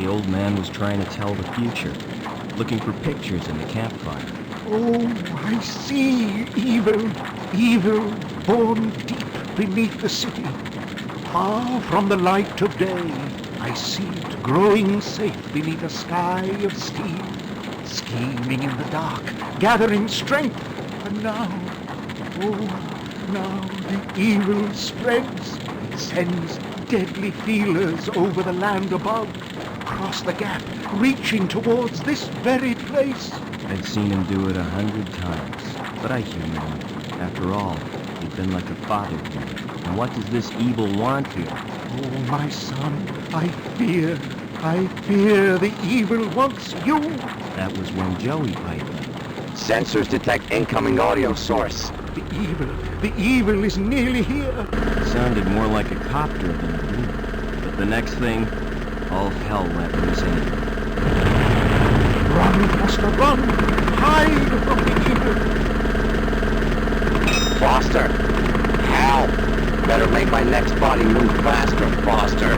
The old man was trying to tell the future, looking for pictures in the campfire. Oh, I see evil, evil born deep beneath the city. Far from the light of day, I see it growing safe beneath a sky of steel, scheming in the dark, gathering strength. And now, oh, now the evil spreads. It sends deadly feelers over the land above, across the gap, reaching towards this very place. I'd seen him do it 100 times, but I humored him. After all, he'd been like a father to me. And what does this evil want here? Oh, my son, I fear the evil wants you. That was when Joey piped in. Sensors detect incoming audio source. The evil is nearly here. It sounded more like a copter than a demon. But the next thing, all hell let loose in it. Run, Foster, run! Hide from the evil! Foster! Help! Better make my next body move faster, Foster.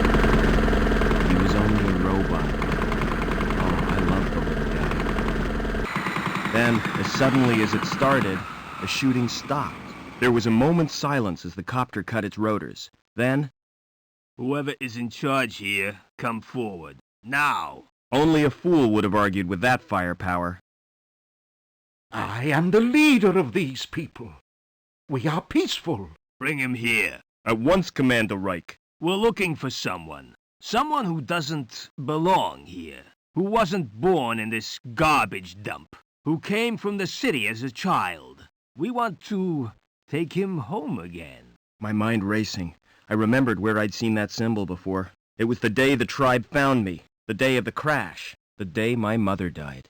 He was only a robot. Oh, I love the little guy. Then, as suddenly as it started, the shooting stopped. There was a moment's silence as the copter cut its rotors. Then, "Whoever is in charge here, come forward. Now!" only a fool would have argued with that firepower. I am the leader of these people. We are peaceful. Bring him here. At once, Commander Reich. We're looking for someone. Someone who doesn't belong here. Who wasn't born in this garbage dump. Who came from the city as a child. We want to take him home again. My mind racing. I remembered where I'd seen that symbol before. It was the day the tribe found me. The day of the crash. The day my mother died.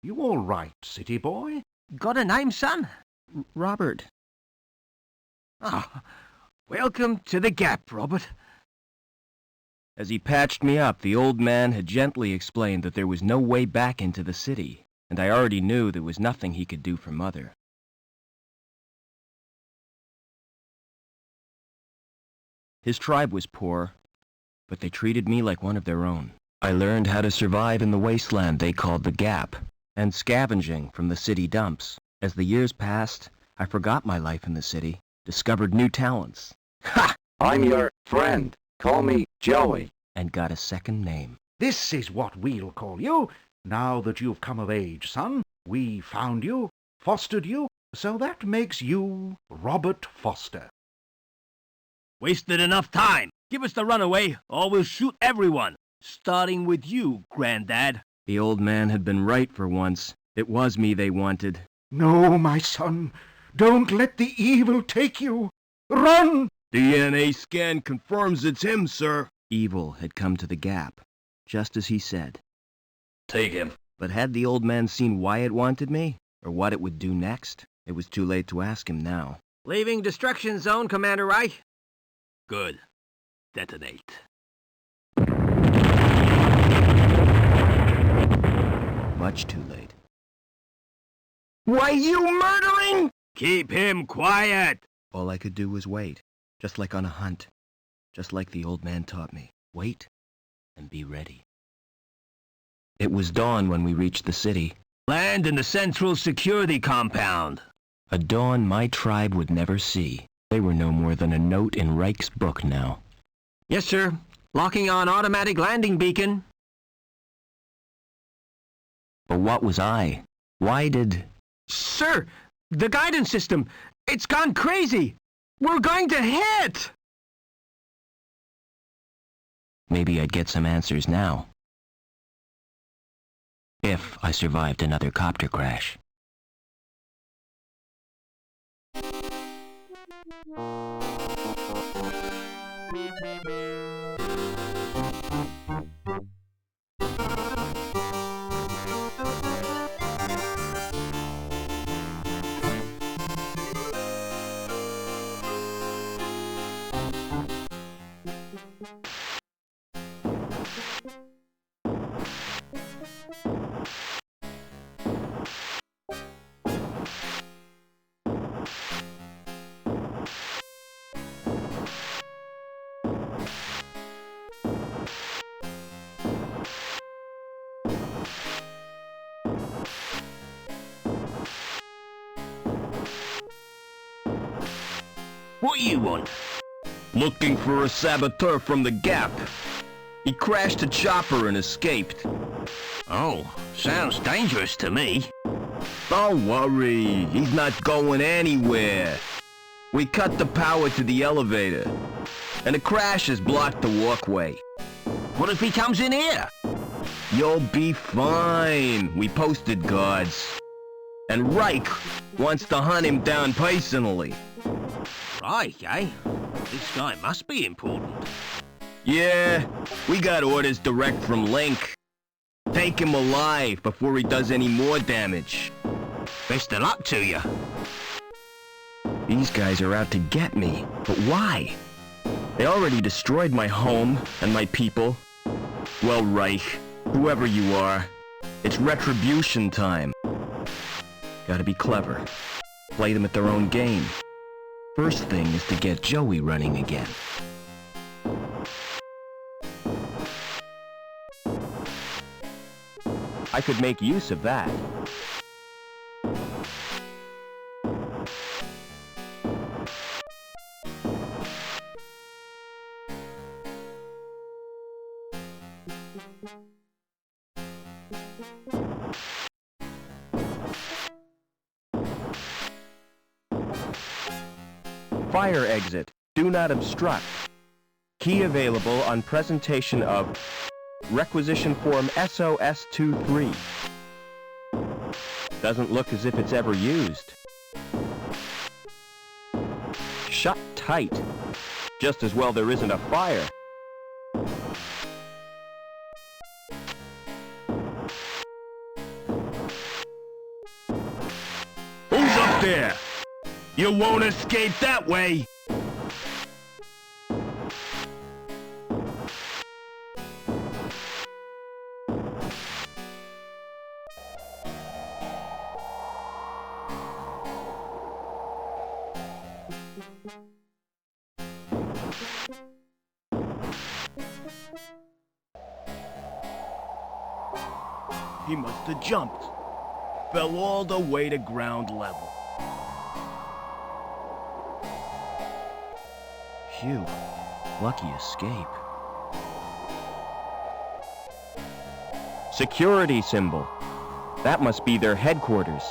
You all right, city boy? Got a name, son? Robert. Ah, welcome to the Gap, Robert. As he patched me up, the old man had gently explained that there was no way back into the city, and I already knew there was nothing he could do for Mother. His tribe was poor, but they treated me like one of their own. I learned how to survive in the wasteland they called the Gap, and scavenging from the city dumps. As the years passed, I forgot my life in the city, discovered new talents. Ha! I'm your friend. Call me Joey. And got a second name. This is what we'll call you. Now that you've come of age, son, we found you, fostered you, so that makes you Robert Foster. Wasted enough time. Give us the runaway, or we'll shoot everyone. Starting with you, Granddad. The old man had been right for once. It was me they wanted. No, my son. Don't let the evil take you. Run! DNA scan confirms it's him, sir. Evil had come to the Gap, just as he said. Take him. But had the old man seen why it wanted me, or what it would do next? It was too late to ask him now. Leaving destruction zone, Commander Reich. Good. Detonate. Much too late. Why, you murdering? Keep him quiet. All I could do was wait, just like on a hunt. Just like the old man taught me. Wait and be ready. It was dawn when we reached the city. Land in the Central Security Compound. A dawn my tribe would never see. They were no more than a note in Reich's book now. Yes, sir. Locking on automatic landing beacon. But what was I? Why did... Sir, the guidance system, it's gone crazy. We're going to hit. Maybe I'd get some answers now. If I survived another copter crash. What you want? Looking for a saboteur from the Gap. He crashed a chopper and escaped. Oh, sounds dangerous to me. Don't worry, he's not going anywhere. We cut the power to the elevator, and the crash has blocked the walkway. What if he comes in here? You'll be fine. We posted guards. And Reich wants to hunt him down personally. Right, eh? This guy must be important. Yeah, we got orders direct from Link. Take him alive before he does any more damage. Best of luck to you. These guys are out to get me, but why? They already destroyed my home and my people. Well, Reich, whoever you are, it's retribution time. Gotta be clever. Play them at their own game. First thing is to get Joey running again. I could make use of that. Fire exit. Do not obstruct. Key available on presentation of Requisition Form SOS-23. Doesn't look as if it's ever used. Shut tight. Just as well there isn't a fire. Who's up there? You won't escape that way! He must have jumped. Fell all the way to ground level. Phew. Lucky escape. Security symbol. That must be their headquarters.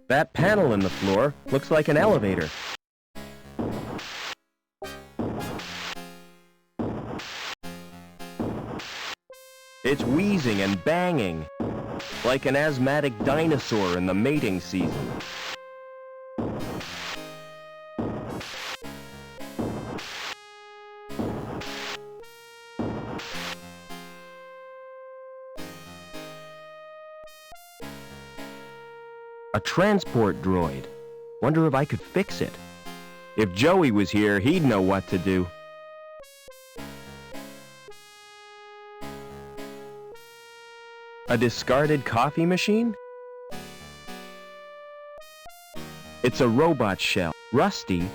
That panel in the floor looks like an elevator. It's wheezing and banging, like an asthmatic dinosaur in the mating season. A transport droid. Wonder if I could fix it. If Joey was here, he'd know what to do. A discarded coffee machine? It's a robot shell. Rusty,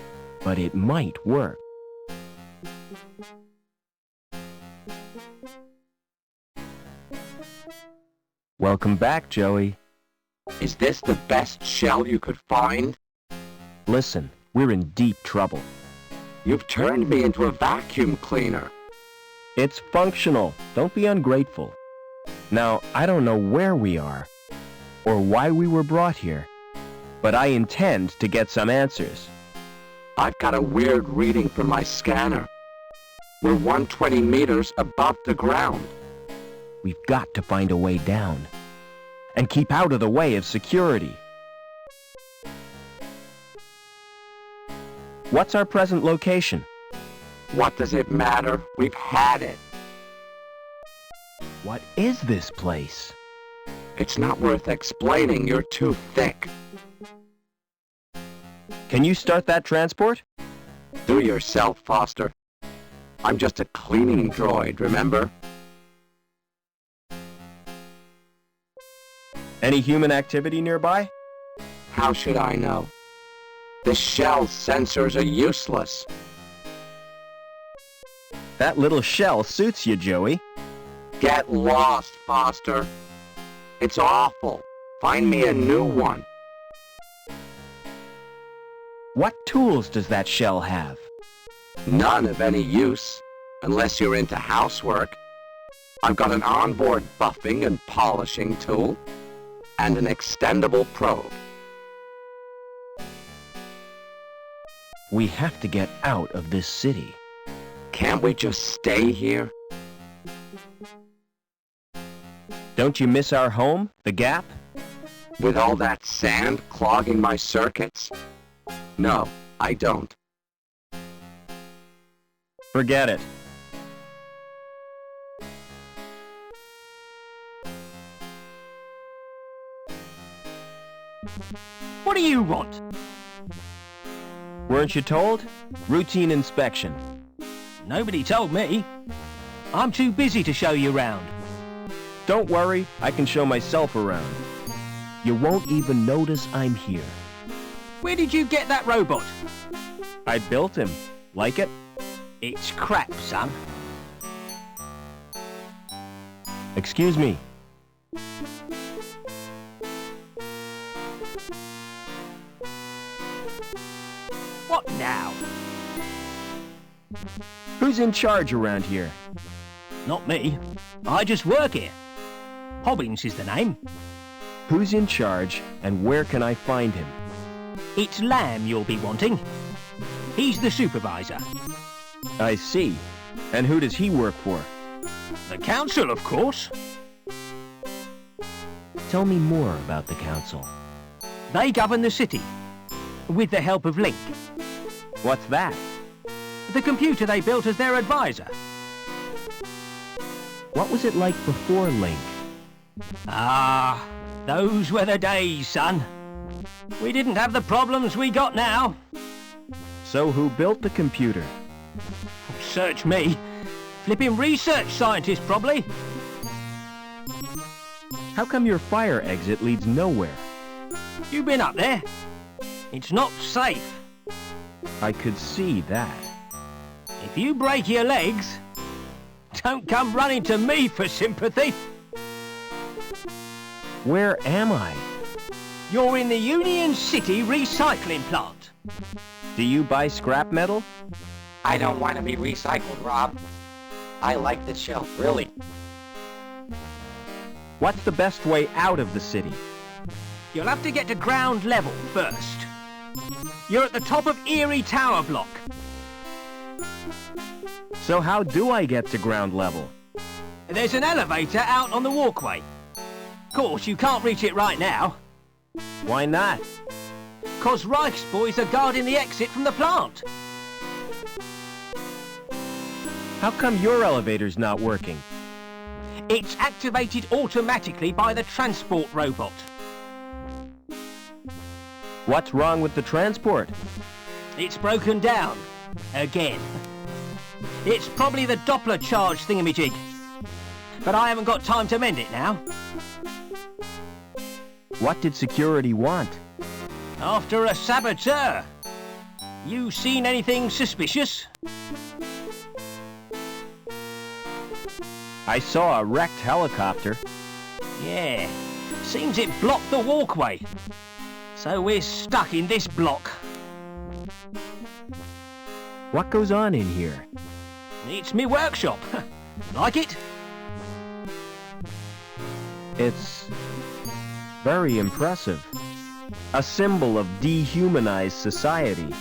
but it might work. Welcome back, Joey. Is this the best shell you could find? Listen, we're in deep trouble. You've turned me into a vacuum cleaner. It's functional. Don't be ungrateful. Now, I don't know where we are, or why we were brought here, but I intend to get some answers. I've got a weird reading from my scanner. We're 120 meters above the ground. We've got to find a way down, and keep out of the way of security. What's our present location? What does it matter? We've had it. What is this place? It's not worth explaining. You're too thick. Can you start that transport? Do yourself, Foster. I'm just a cleaning droid, remember? Any human activity nearby? How should I know? The shell sensors are useless. That little shell suits you, Joey. Get lost, Foster. It's awful. Find me a new one. What tools does that shell have? None of any use, unless you're into housework. I've got an onboard buffing and polishing tool, and an extendable probe. We have to get out of this city. Can't we just stay here? Don't you miss our home, the Gap? With all that sand clogging my circuits? No, I don't. Forget it. What do you want? Weren't you told? Routine inspection. Nobody told me. I'm too busy to show you around. Don't worry, I can show myself around. You won't even notice I'm here. Where did you get that robot? I built him. Like it? It's crap, son. Excuse me. What now? Who's in charge around here? Not me. I just work here. Hobbins is the name. Who's in charge, and where can I find him? It's Lamb you'll be wanting. He's the supervisor. I see. And who does he work for? The council, of course. Tell me more about the council. They govern the city, with the help of Link, What's that? the computer they built as their advisor. What was it like before Link? Ah, those were the days, son. We didn't have the problems we got now. So who built the computer? Search me. Flipping research scientist, probably. How come your fire exit leads nowhere? You been up there? It's not safe. I could see that. If you break your legs, don't come running to me for sympathy. Where am I? You're in the Union City recycling plant. Do you buy scrap metal? I don't want to be recycled, Rob. I like the shelf, really. What's the best way out of the city? You'll have to get to ground level first. You're at the top of Erie Tower Block. So how do I get to ground level? There's an elevator out on the walkway. Of course, you can't reach it right now, Why not? 'cause Reich's boys are guarding the exit from the plant. How come your elevator's not working? It's activated automatically by the transport robot. What's wrong with the transport? It's broken down. Again. It's probably the Doppler charge thingamajig. But I haven't got time to mend it now. What did security want? After a saboteur. You seen anything suspicious? I saw a wrecked helicopter. Yeah. Seems it blocked the walkway. So we're stuck in this block. What goes on in here? It's me workshop. Like it? It's very impressive. A symbol of dehumanized society.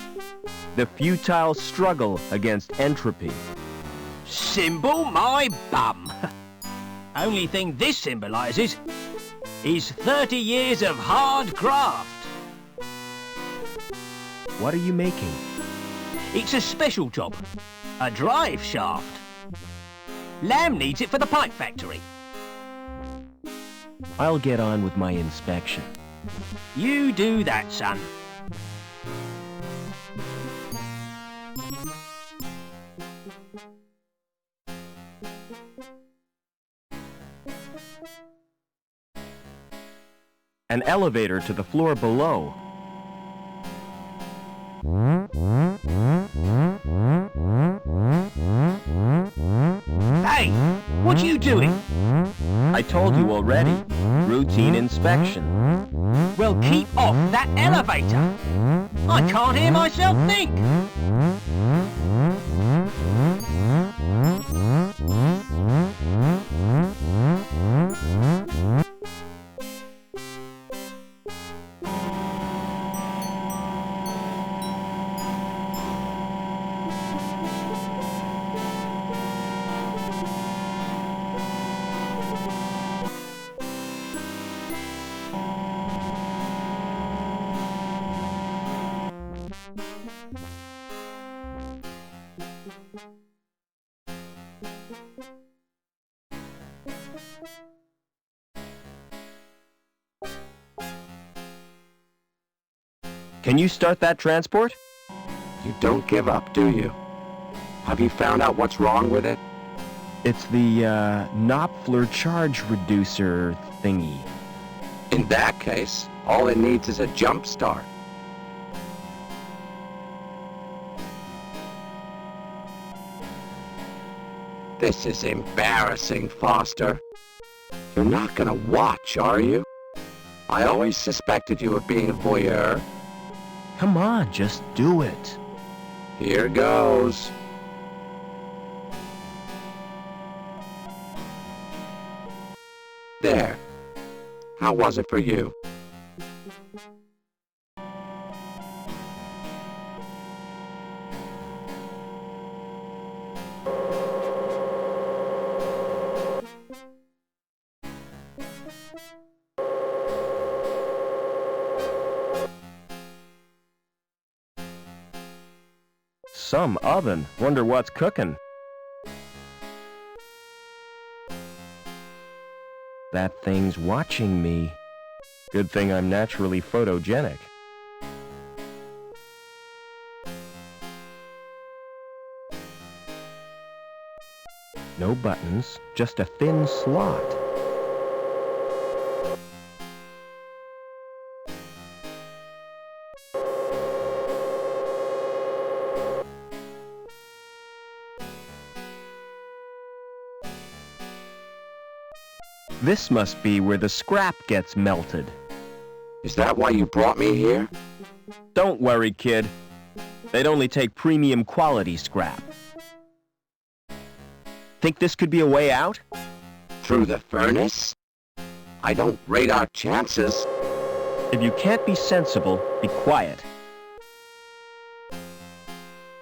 The futile struggle against entropy. Symbol my bum. Only thing this symbolises is 30 years of hard graft. What are you making? It's a special job. A drive shaft. Lamb needs it for the pipe factory. I'll get on with my inspection. You do that, son. An elevator to the floor below. Hey, what are you doing? I told you already. Routine inspection. Well, keep off that elevator. I can't hear myself think. Can you start that transport? You don't give up, do you? Have you found out what's wrong with it? It's the, Knopfler charge reducer thingy. In that case, all it needs is a jump start. This is embarrassing, Foster. You're not gonna watch, are you? I always suspected you of being a voyeur. Come on, just do it. Here goes. There. How was it for you? Some oven. Wonder what's cooking. That thing's watching me. Good thing I'm naturally photogenic. No buttons, just a thin slot. This must be where the scrap gets melted. Is that why you brought me here? Don't worry, kid. They'd only take premium quality scrap. Think this could be a way out? Through the furnace? I don't rate our chances. If you can't be sensible, be quiet.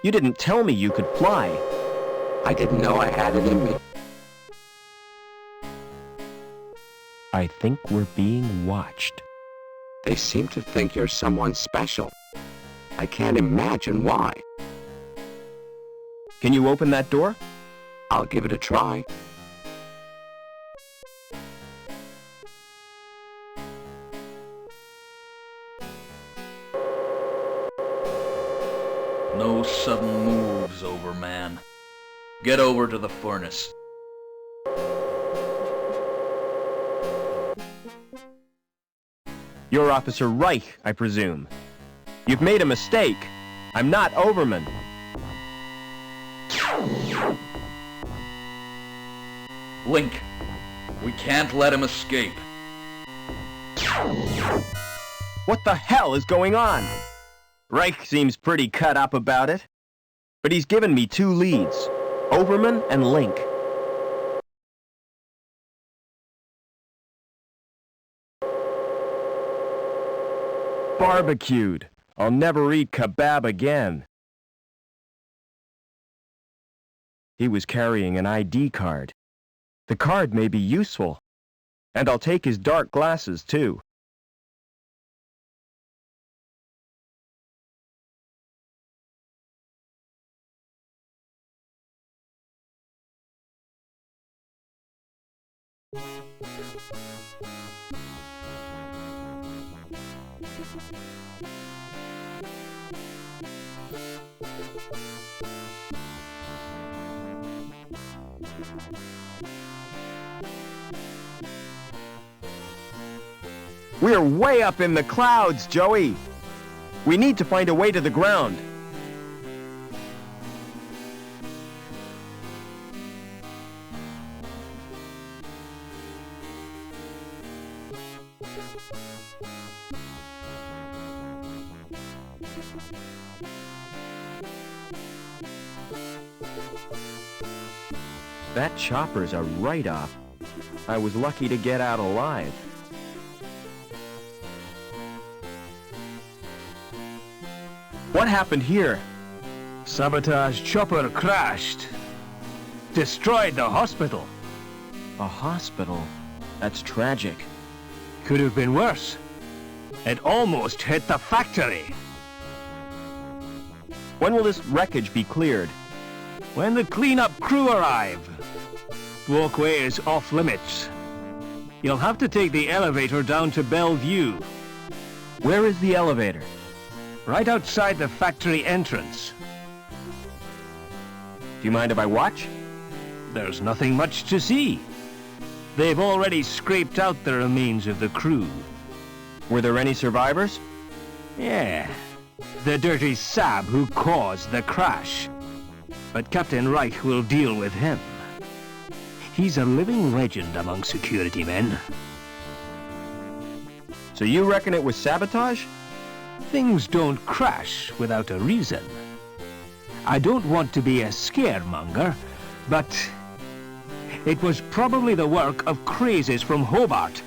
You didn't tell me you could fly. I didn't know I had it in me. I think we're being watched. They seem to think you're someone special. I can't imagine why. Can you open that door? I'll give it a try. No sudden moves, Overman. Get over to the furnace. You're Officer Reich, I presume. You've made a mistake. I'm not Overman. Link, we can't let him escape. What the hell is going on? Reich seems pretty cut up about it. But he's given me 2 leads, Overman and Link. Barbecued. I'll never eat kebab again. He was carrying an ID card. The card may be useful. And I'll take his dark glasses, too. We're way up in the clouds, Joey. We need to find a way to the ground. That chopper's a write-off. I was lucky to get out alive. What happened here? Sabotage chopper crashed. Destroyed the hospital. A hospital? That's tragic. Could have been worse. It almost hit the factory. When will this wreckage be cleared? When the cleanup crew arrive. Walkway is off limits. You'll have to take the elevator down to Bellevue. Where is the elevator? Right outside the factory entrance. Do you mind if I watch? There's nothing much to see. They've already scraped out the remains of the crew. Were there any survivors? Yeah, the dirty sab who caused the crash. But Captain Reich will deal with him. He's a living legend among security men. So you reckon it was sabotage? Things don't crash without a reason. I don't want to be a scaremonger, but it was probably the work of crazes from Hobart.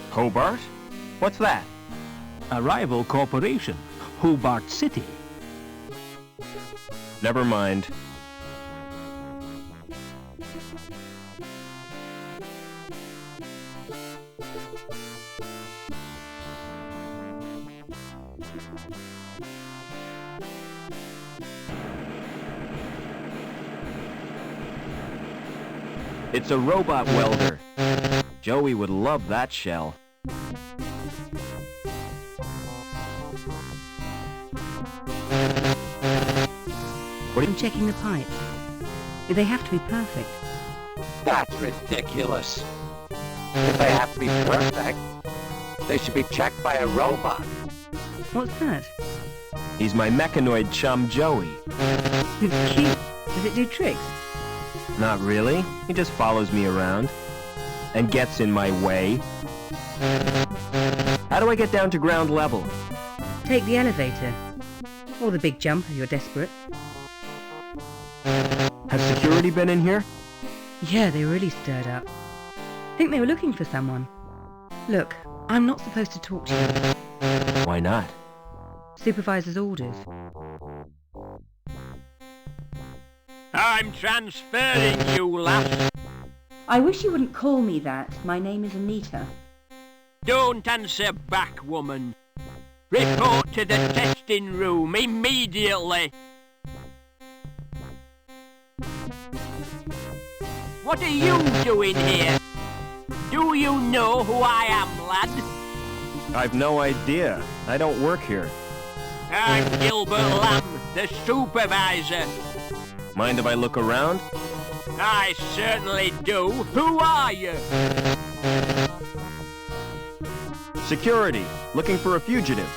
Hobart? What's that? A rival corporation, Hobart City. Never mind. It's a robot welder. Joey would love that shell. I'm checking the pipes. They have to be perfect. That's ridiculous. If they have to be perfect, they should be checked by a robot. What's that? He's my mechanoid chum, Joey. It's cute. Does it do tricks? Not really. He just follows me around. And gets in my way. How do I get down to ground level? Take the elevator. Or the big jump if you're desperate. Has security been in here? Yeah, they were really stirred up. Think they were looking for someone. Look, I'm not supposed to talk to you. Why not? Supervisor's orders. I'm transferring you, lass. I wish you wouldn't call me that. My name is Anita. Don't answer back, woman. Report to the testing room immediately. What are you doing here? Do you know who I am, lad? I've no idea. I don't work here. I'm Gilbert Lamb, the supervisor. Mind if I look around? I certainly do. Who are you? Security. Looking for a fugitive.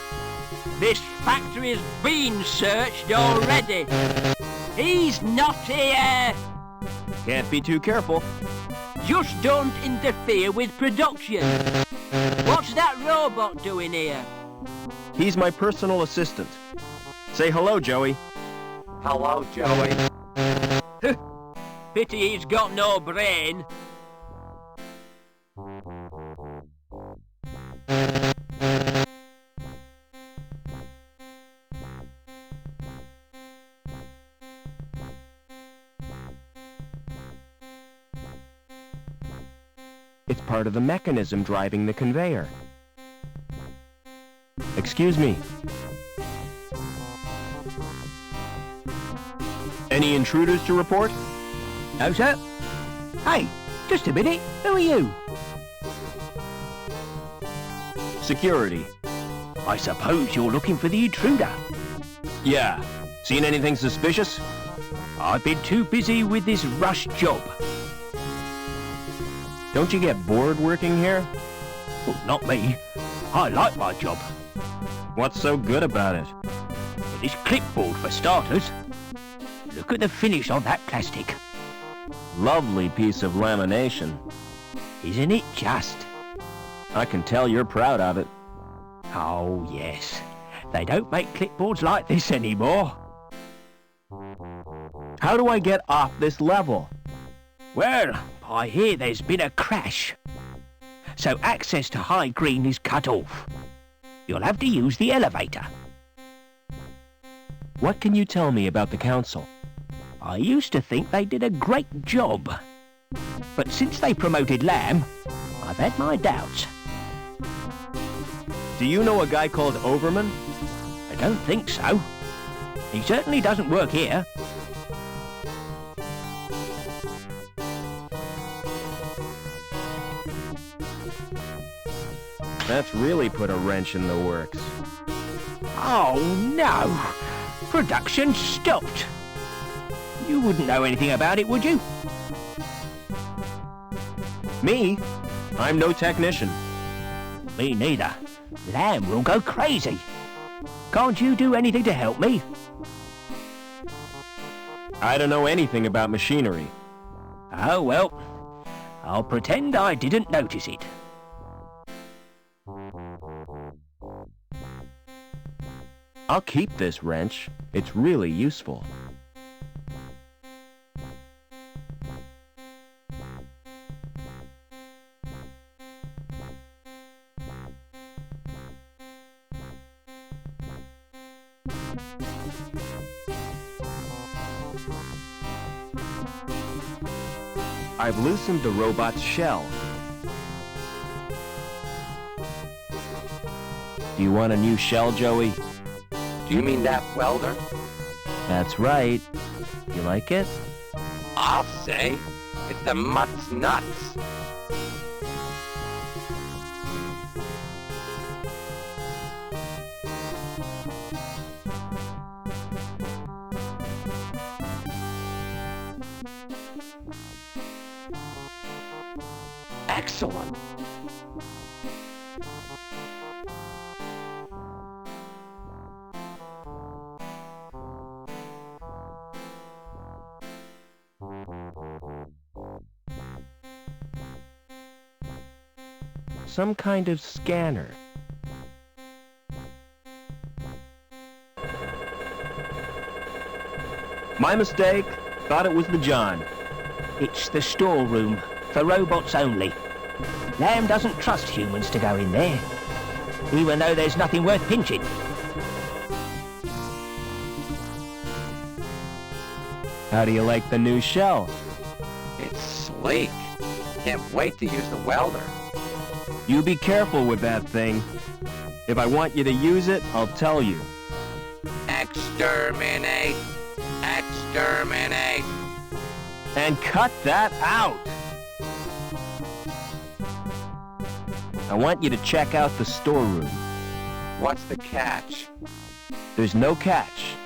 This factory's been searched already. He's not here. Can't be too careful. Just don't interfere with production. What's that robot doing here? He's my personal assistant. Say hello, Joey. Hello, Joey. Pity he's got no brain. It's part of the mechanism driving the conveyor. Excuse me. Any intruders to report? No, sir. Hey, just a minute. Who are you? Security. I suppose you're looking for the intruder. Yeah. Seen anything suspicious? I've been too busy with this rush job. Don't you get bored working here? Well, not me. I like my job. What's so good about it? Well, this clipboard for starters. Look at the finish on that plastic. Lovely piece of lamination. Isn't it just? I can tell you're proud of it. Oh, yes. They don't make clipboards like this anymore. How do I get off this level? Well, I hear there's been a crash. So access to High Green is cut off. You'll have to use the elevator. What can you tell me about the council? I used to think they did a great job. But since they promoted Lamb, I've had my doubts. Do you know a guy called Overman? I don't think so. He certainly doesn't work here. That's really put a wrench in the works. Oh, no! Production stopped. You wouldn't know anything about it, would you? Me? I'm no technician. Me neither. Lamb will go crazy. Can't you do anything to help me? I don't know anything about machinery. Oh, well. I'll pretend I didn't notice it. I'll keep this wrench. It's really useful. I've loosened the robot's shell. Do you want a new shell, Joey? Do you mean that welder? That's right. You like it? I'll say. It's the mutt's nuts. Excellent. Some kind of scanner. My mistake. Thought it was the John. It's the storeroom, for robots only. Lamb doesn't trust humans to go in there, even though there's nothing worth pinching. How do you like the new shell? It's sleek. Can't wait to use the welder. You be careful with that thing. If I want you to use it, I'll tell you. Exterminate! Exterminate! And cut that out! I want you to check out the storeroom. What's the catch? There's no catch.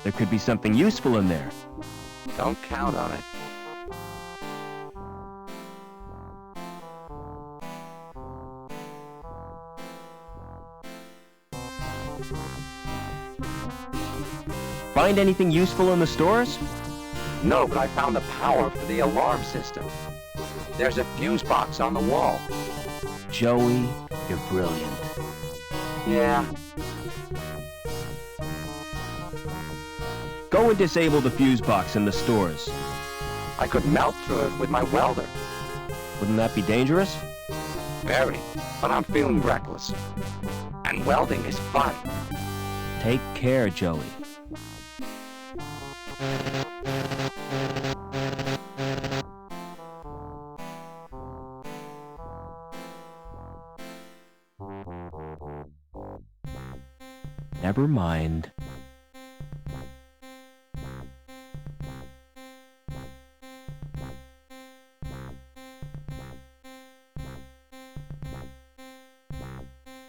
There could be something useful in there. Don't count on it. Find anything useful in the stores? No, but I found the power for the alarm system. There's a fuse box on the wall. Joey, you're brilliant. Yeah. Go and disable the fuse box in the stores. I could melt through it with my welder. Wouldn't that be dangerous? Very, but I'm feeling reckless. And welding is fun. Take care, Joey. Never mind.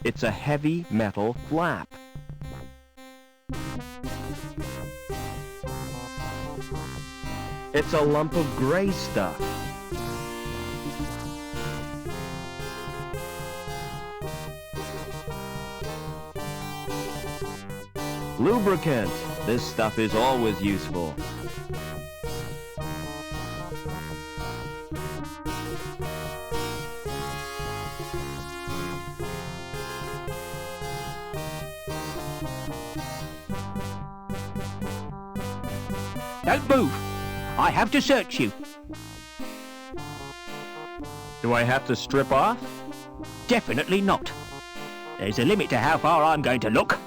It's a heavy metal flap. It's a lump of gray stuff. Lubricant. This stuff is always useful. Don't move. I have to search you. Do I have to strip off? Definitely not. There's a limit to how far I'm going to look.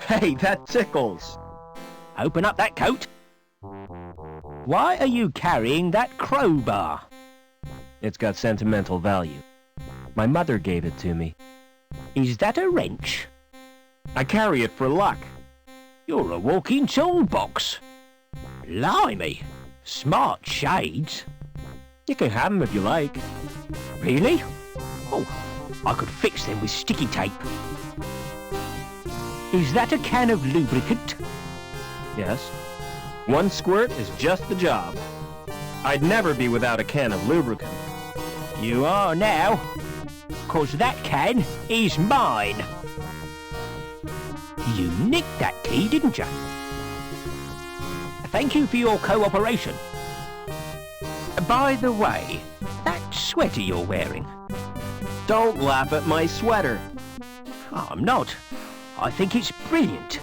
Hey, that tickles. Open up that coat. Why are you carrying that crowbar? It's got sentimental value. My mother gave it to me. Is that a wrench? I carry it for luck. You're a walking toolbox. Blimey. Smart shades. You can have them if you like. Really? Oh, I could fix them with sticky tape. Is that a can of lubricant? Yes. One squirt is just the job. I'd never be without a can of lubricant. You are now. 'Cause that can is mine. You nicked that key, didn't you? Thank you for your cooperation. By the way, that sweater you're wearing. Don't laugh at my sweater. I'm not. I think it's brilliant.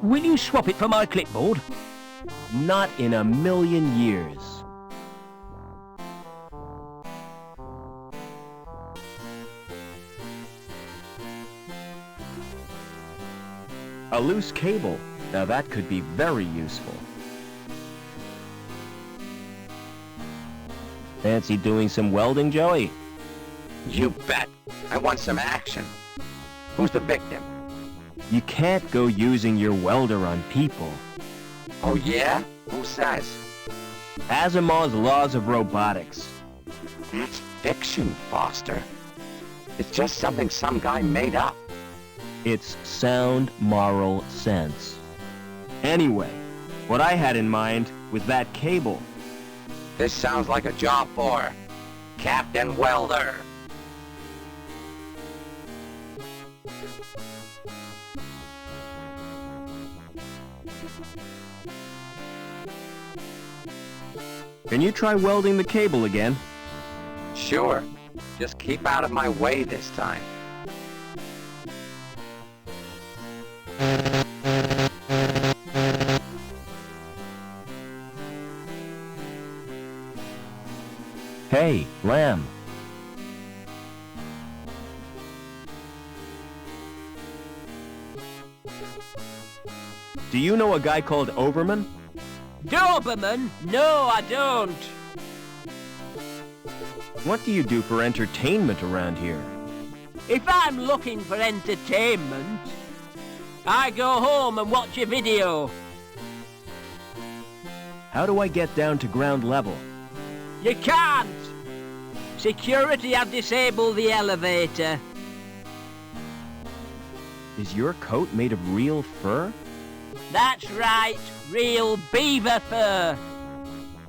Will you swap it for my clipboard? Not in a million years. A loose cable. Now that could be very useful. Fancy doing some welding, Joey? You bet. I want some action. Who's the victim? You can't go using your welder on people. Oh yeah? Who says? Asimov's laws of robotics. That's fiction, Foster. It's just something some guy made up. It's sound moral sense. Anyway, what I had in mind was that cable. This sounds like a job for Captain Welder. Can you try welding the cable again? Sure. Just keep out of my way this time. Hey, Lamb. Do you know a guy called Overman? Doberman? No, I don't. What do you do for entertainment around here? If I'm looking for entertainment, I go home and watch a video. How do I get down to ground level? You can't. Security have disabled the elevator. Is your coat made of real fur? That's right, real beaver fur.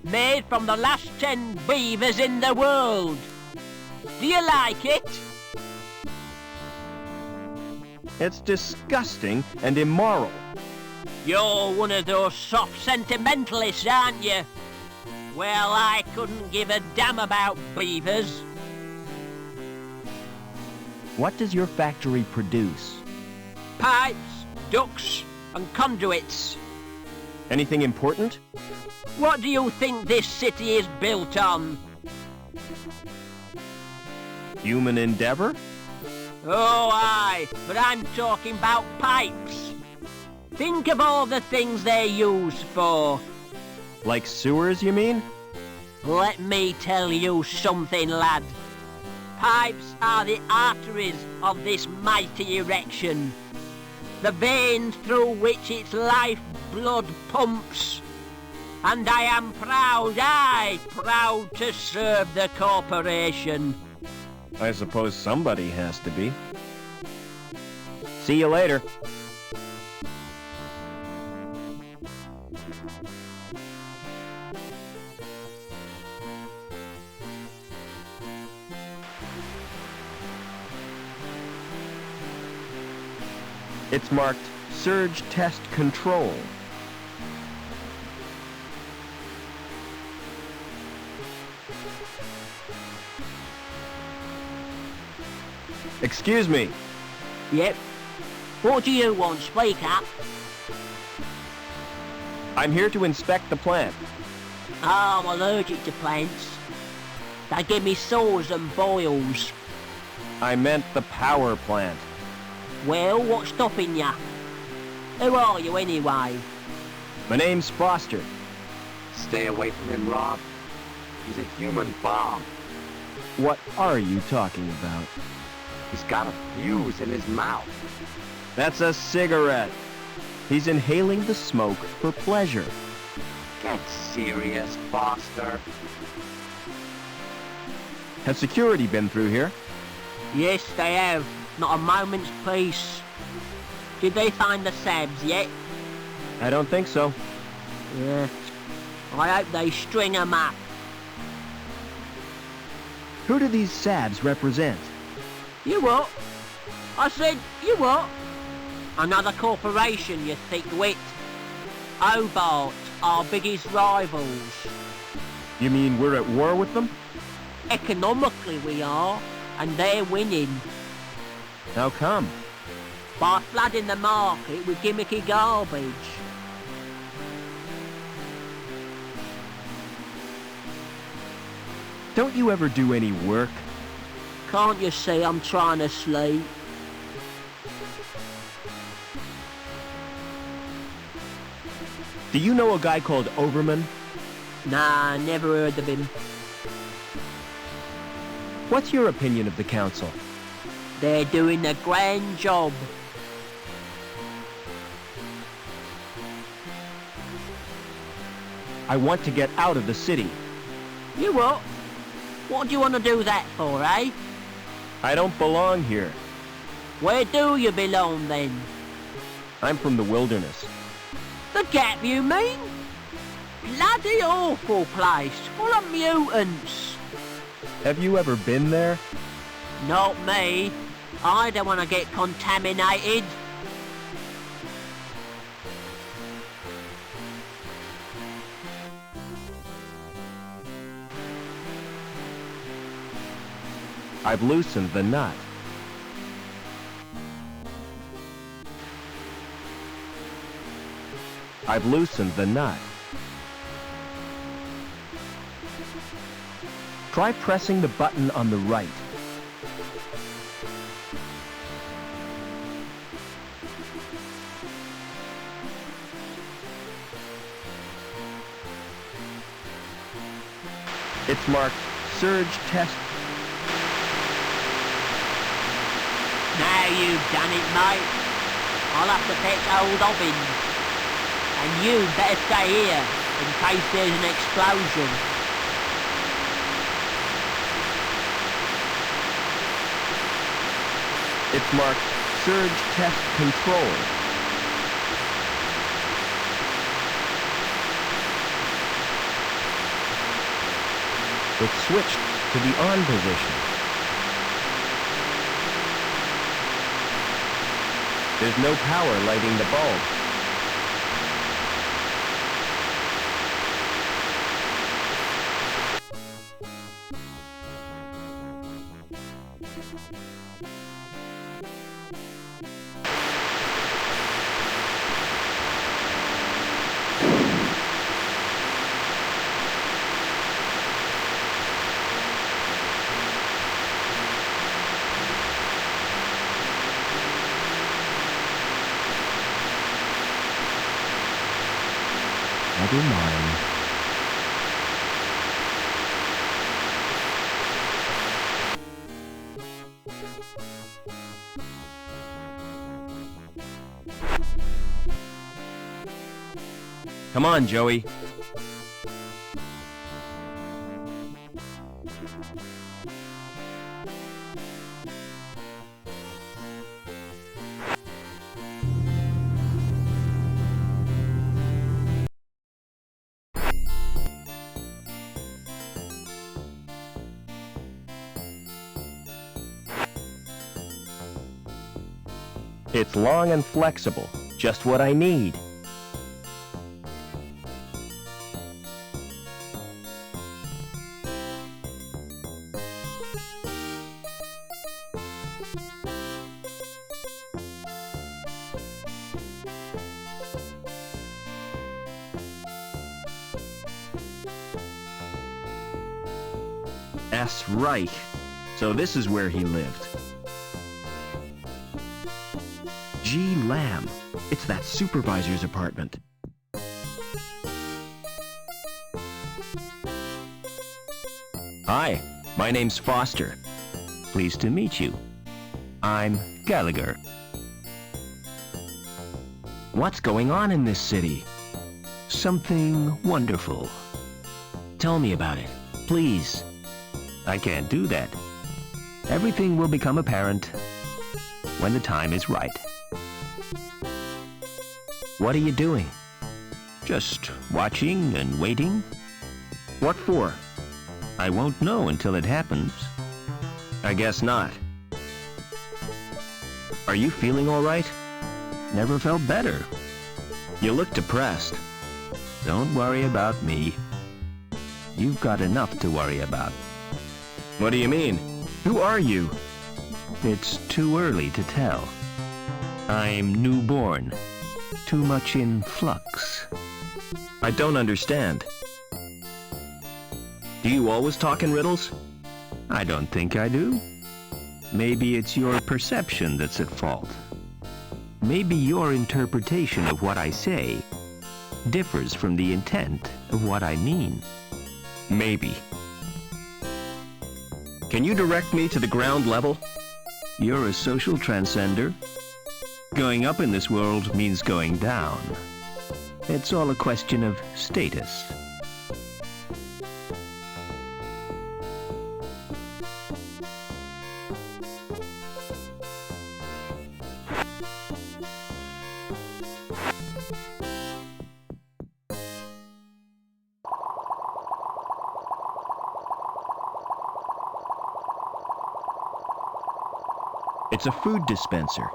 Made from the last 10 beavers in the world. Do you like it? It's disgusting and immoral. You're one of those soft sentimentalists, aren't you? Well, I couldn't give a damn about beavers. What does your factory produce? Pipes, ducts, and conduits. Anything important? What do you think this city is built on? Human endeavor? Oh, aye, but I'm talking about pipes. Think of all the things they're used for. Like sewers, you mean? Let me tell you something, lad. Pipes are the arteries of this mighty erection. The veins through which its lifeblood pumps. And I am proud, proud to serve the corporation. I suppose somebody has to be. See you later. It's marked Surge Test Control. Excuse me. Yep. What do you want? Speak up. I'm here to inspect the plant. Oh, I'm allergic to plants. They give me sores and boils. I meant the power plant. Well, what's stopping ya? Who are you anyway? My name's Foster. Stay away from him, Rob. He's a human bomb. What are you talking about? He's got a fuse in his mouth. That's a cigarette. He's inhaling the smoke for pleasure. Get serious, Foster. Has security been through here? Yes, they have. Not a moment's peace. Did they find the Sabs yet? I don't think so. Yeah. I hope they string 'em up. Who do these Sabs represent? You what? I said, you what? Another corporation, you thick-wit. Hobart, our biggest rivals. You mean we're at war with them? Economically we are, and they're winning. How come? By flooding the market with gimmicky garbage. Don't you ever do any work? Can't you see I'm trying to sleep? Do you know a guy called Overman? Nah, never heard of him. What's your opinion of the council? They're doing a grand job. I want to get out of the city. You what? What do you want to do that for, eh? I don't belong here. Where do you belong then? I'm from the wilderness. The Gap, you mean? Bloody awful place, full of mutants. Have you ever been there? Not me. I don't want to get contaminated. I've loosened the nut. I've loosened the nut. Try pressing the button on the right. It's marked Surge Test. Now you've done it, mate. I'll have to fetch old Obbins. And you better stay here, in case there's an explosion. It's marked Surge Test Control. It's switched to the on position. There's no power lighting the bulb. Never mind. Come on, Joey. It's long and flexible, just what I need. That's right. So this is where he lived. G. Lamb. It's that supervisor's apartment. Hi, my name's Foster. Pleased to meet you. I'm Gallagher. What's going on in this city? Something wonderful. Tell me about it, please. I can't do that. Everything will become apparent when the time is right. What are you doing? Just watching and waiting. What for? I won't know until it happens. I guess not. Are you feeling all right? Never felt better. You look depressed. Don't worry about me. You've got enough to worry about. What do you mean? Who are you? It's too early to tell. I'm newborn. Too much in flux. I don't understand. Do you always talk in riddles? I don't think I do. Maybe it's your perception that's at fault. Maybe your interpretation of what I say differs from the intent of what I mean. Maybe. Can you direct me to the ground level? You're a social transcender. Going up in this world means going down. It's all a question of status. It's a food dispenser.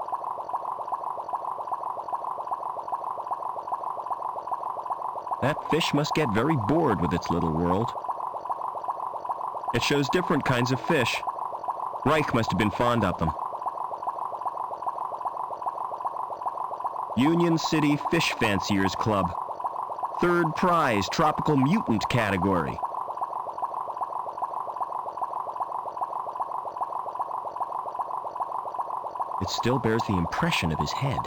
That fish must get very bored with its little world. It shows different kinds of fish. Reich must have been fond of them. Union City Fish Fanciers Club. Third prize, Tropical Mutant category. It still bears the impression of his head.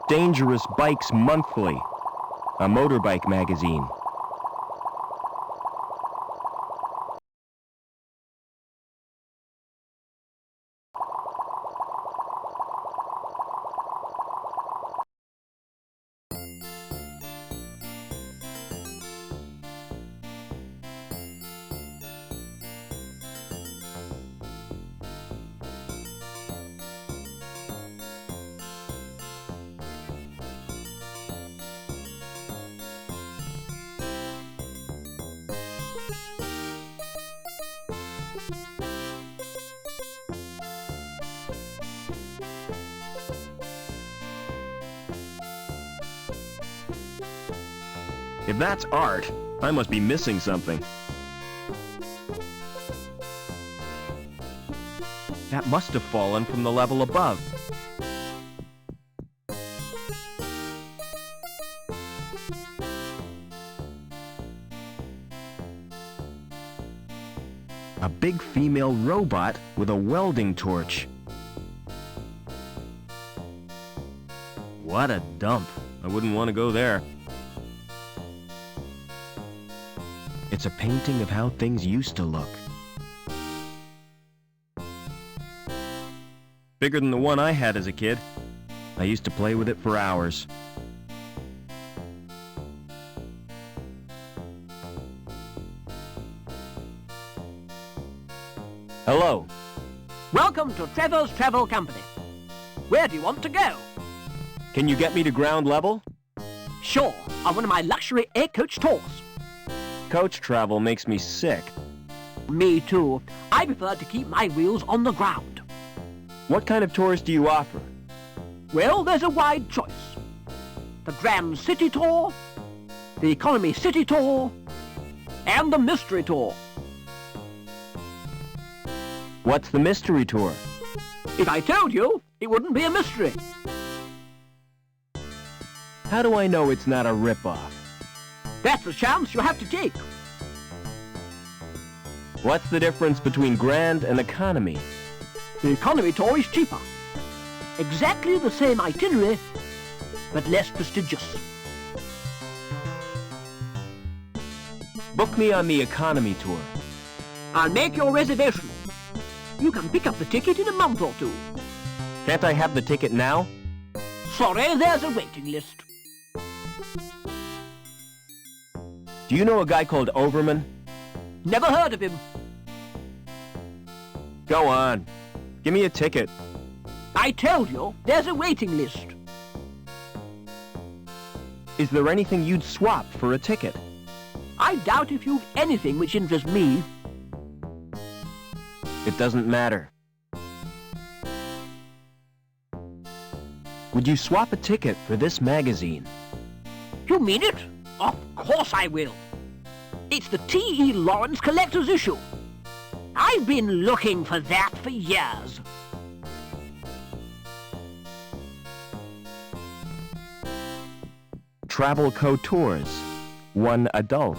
Dangerous Bikes Monthly, a motorbike magazine. If that's art, I must be missing something. That must have fallen from the level above. A big female robot with a welding torch. What a dump. I wouldn't want to go there. It's a painting of how things used to look. Bigger than the one I had as a kid. I used to play with it for hours. Hello. Welcome to Trevor's Travel Company. Where do you want to go? Can you get me to ground level? Sure, on one of my luxury air coach tours. Coach travel makes me sick. Me too. I prefer to keep my wheels on the ground. What kind of tours do you offer? Well, there's a wide choice. The Grand City Tour, the Economy City Tour, and the Mystery Tour. What's the mystery tour? If I told you, it wouldn't be a mystery. How do I know it's not a rip-off? That's the chance you have to take. What's the difference between grand and economy? The Economy Tour is cheaper. Exactly the same itinerary, but less prestigious. Book me on the economy tour. I'll make your reservation. You can pick up the ticket in a month or two. Can't I have the ticket now? Sorry, there's a waiting list. Do you know a guy called Overman? Never heard of him. Go on. Give me a ticket. I told you, there's a waiting list. Is there anything you'd swap for a ticket? I doubt if you've anything which interests me. It doesn't matter. Would you swap a ticket for this magazine? You mean it? Of course I will. It's the T.E. Lawrence Collector's Issue. I've been looking for that for years. Travel Co. Tours. 1 adult.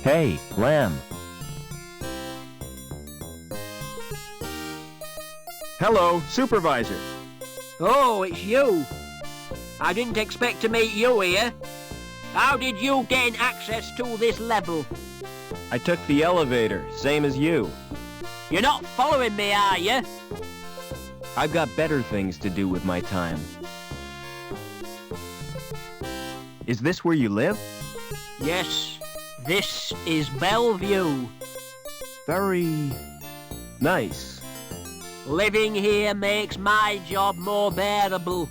Hey, Lamb. Hello, Supervisor. Oh, it's you. I didn't expect to meet you here. How did you gain access to this level? I took the elevator, same as you. You're not following me, are you? I've got better things to do with my time. Is this where you live? Yes, this is Bellevue. Very nice. Living here makes my job more bearable.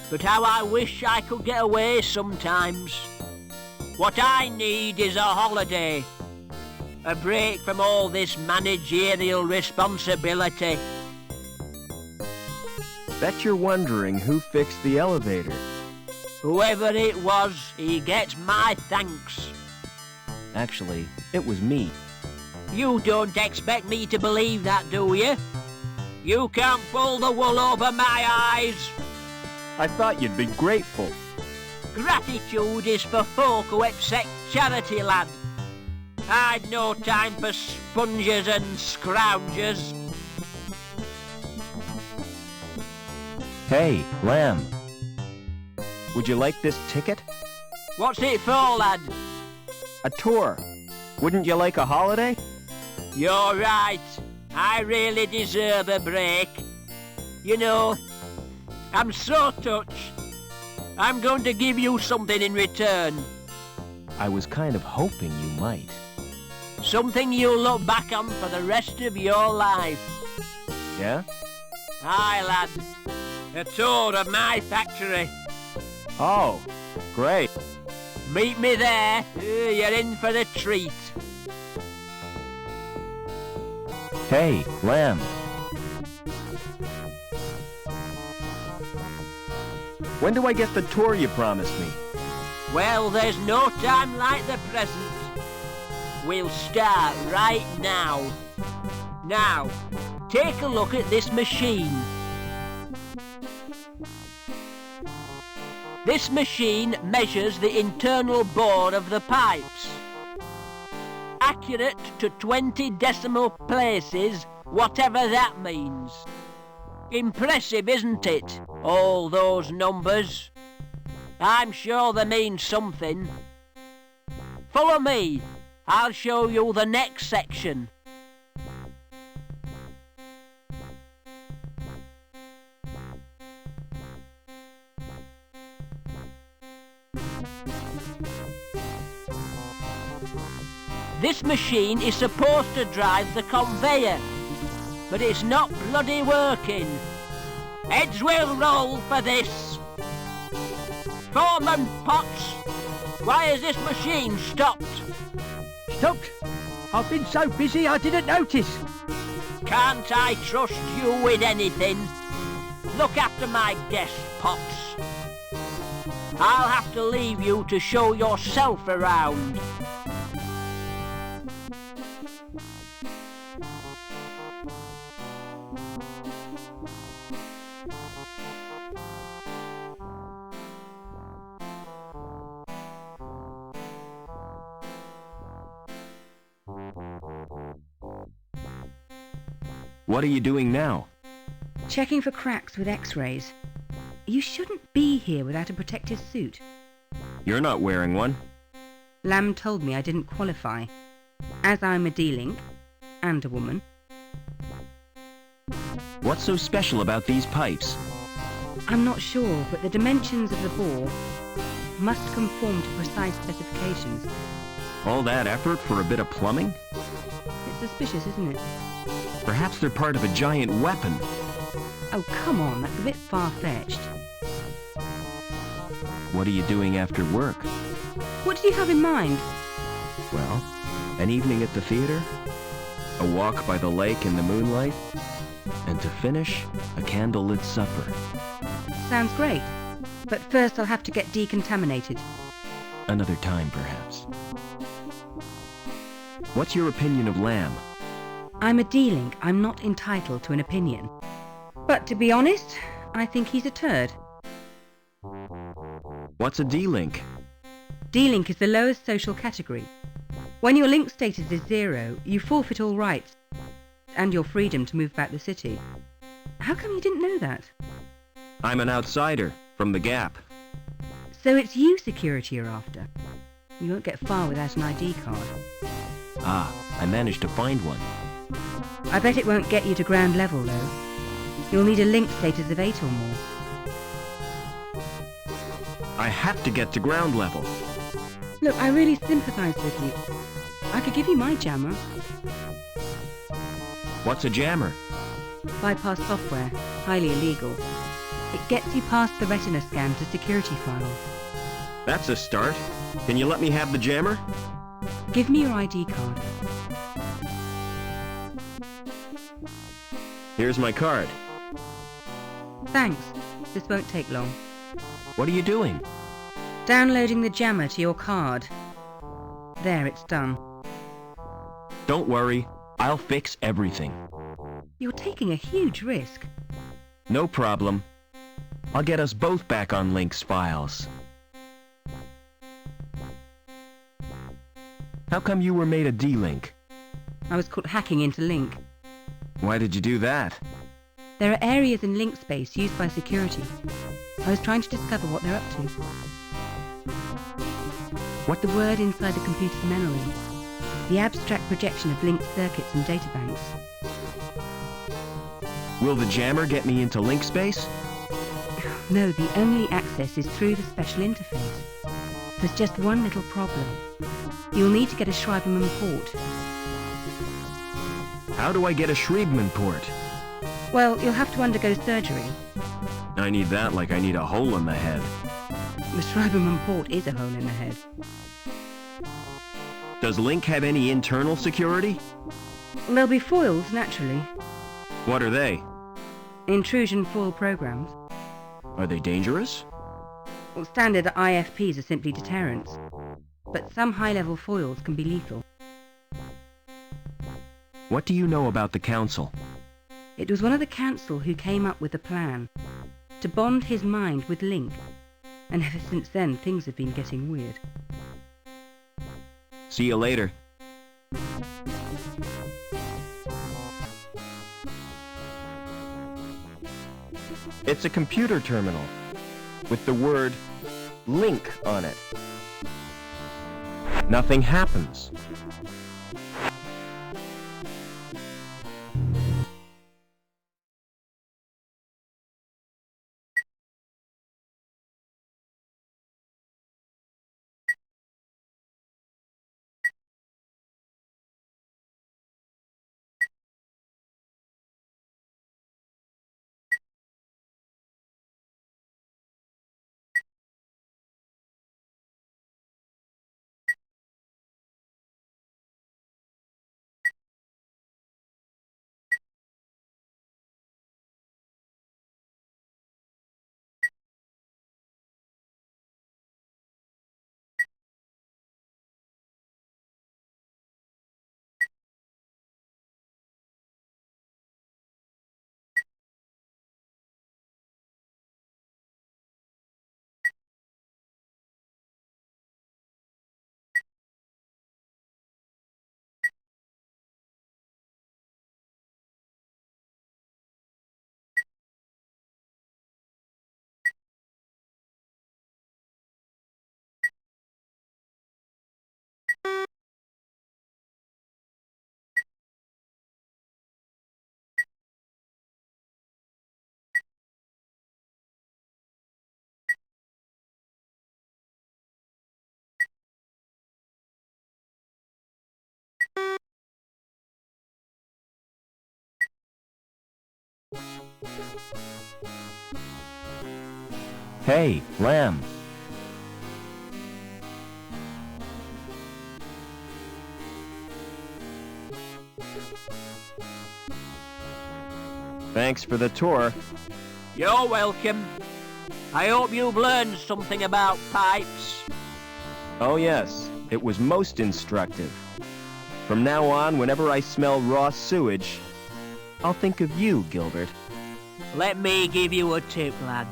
But how I wish I could get away sometimes. What I need is a holiday. A break from all this managerial responsibility. Bet you're wondering who fixed the elevator. Whoever it was, he gets my thanks. Actually, it was me. You don't expect me to believe that, do you? You can't pull the wool over my eyes. I thought you'd be grateful. Gratitude is for folk who accept charity, lad. I'd no time for sponges and scroungers. Hey, Lamb. Would you like this ticket? What's it for, lad? A tour. Wouldn't you like a holiday? You're right. I really deserve a break. You know, I'm so touched. I'm going to give you something in return. I was kind of hoping you might. Something you'll look back on for the rest of your life. Yeah? Aye, lad. A tour of my factory. Oh, great. Meet me there. You're in for a treat. Hey, Lamb. When do I get the tour you promised me? Well, there's no time like the present. We'll start right now. Now, take a look at this machine. This machine measures the internal bore of the pipes. Accurate to 20 decimal places, whatever that means. Impressive, isn't it? All those numbers. I'm sure they mean something. Follow me. I'll show you the next section. This machine is supposed to drive the conveyor, but it's not bloody working. Heads will roll for this. Foreman Potts, why has this machine stopped? Stopped? I've been so busy I didn't notice. Can't I trust you with anything? Look after my desk, Potts. I'll have to leave you to show yourself around. What are you doing now? Checking for cracks with X-rays. You shouldn't be here without a protective suit. You're not wearing one. Lamb told me I didn't qualify, as I'm a D-Link and a woman. What's so special about these pipes? I'm not sure, but the dimensions of the bore must conform to precise specifications. All that effort for a bit of plumbing? It's suspicious, isn't it? Perhaps they're part of a giant weapon. Oh, come on, that's a bit far-fetched. What are you doing after work? What do you have in mind? Well, an evening at the theater, a walk by the lake in the moonlight, and to finish, a candlelit supper. Sounds great. But first I'll have to get decontaminated. Another time, perhaps. What's your opinion of Lamb? I'm a D-Link. I'm not entitled to an opinion. But to be honest, I think he's a turd. What's a D-Link? D-Link is the lowest social category. When your link status is 0, you forfeit all rights and your freedom to move about the city. How come you didn't know that? I'm an outsider, from the Gap. So it's you security are after. You won't get far without an ID card. Ah, I managed to find one. I bet it won't get you to ground level, though. You'll need a link status of 8 or more. I have to get to ground level. Look, I really sympathise with you. I could give you my jammer. What's a jammer? Bypass software. Highly illegal. It gets you past the retina scan to security files. That's a start. Can you let me have the jammer? Give me your ID card. Here's my card. Thanks. This won't take long. What are you doing? Downloading the jammer to your card. There, it's done. Don't worry. I'll fix everything. You're taking a huge risk. No problem. I'll get us both back on Link's files. How come you were made a D-Link? I was caught hacking into Link. Why did you do that? There are areas in Link space used by security. I was trying to discover what they're up to. What the word inside the computer's memory. The abstract projection of linked circuits and databanks. Will the jammer get me into Link space? No, the only access is through the special interface. There's just one little problem. You'll need to get a Schreiberman port. How do I get a Schreiberman port? Well, you'll have to undergo surgery. I need that like I need a hole in the head. The Schreiberman port is a hole in the head. Does Link have any internal security? There'll be foils, naturally. What are they? Intrusion foil programs. Are they dangerous? Well, standard IFPs are simply deterrents. But some high-level foils can be lethal. What do you know about the Council? It was one of the Council who came up with the plan to bond his mind with Link. And ever since then, things have been getting weird. See you later. It's a computer terminal with the word Link on it. Nothing happens. Hey, Lamb. Thanks for the tour. You're welcome. I hope you've learned something about pipes. Oh yes, it was most instructive. From now on, whenever I smell raw sewage, I'll think of you, Gilbert. Let me give you a tip, lad.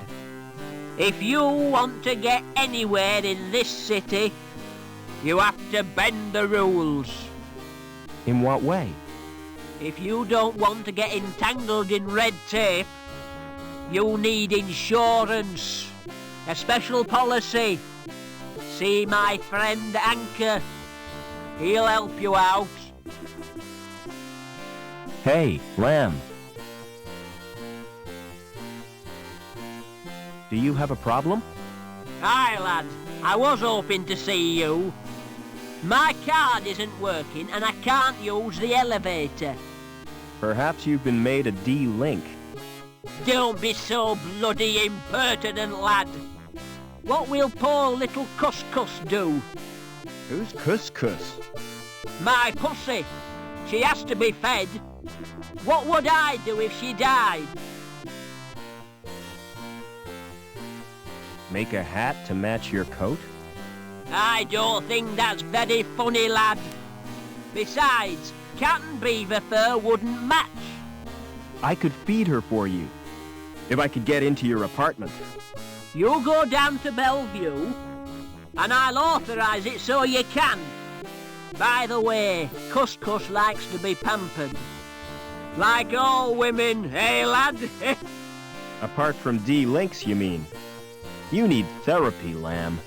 If you want to get anywhere in this city, you have to bend the rules. In what way? If you don't want to get entangled in red tape, you need insurance, a special policy. See my friend Anchor. He'll help you out. Hey, Lamb. Do you have a problem? Aye, lad. I was hoping to see you. My card isn't working and I can't use the elevator. Perhaps you've been made a D-Link. Don't be so bloody impertinent, lad. What will poor little Couscous do? Who's Couscous? My pussy. She has to be fed. What would I do if she died? Make a hat to match your coat? I don't think that's very funny, lad. Besides, cat and beaver fur wouldn't match. I could feed her for you, if I could get into your apartment. You go down to Bellevue, and I'll authorise it so you can. By the way, Couscous likes to be pampered. Like all women, eh, lad? Apart from D-Links, you mean? You need therapy, Lamb.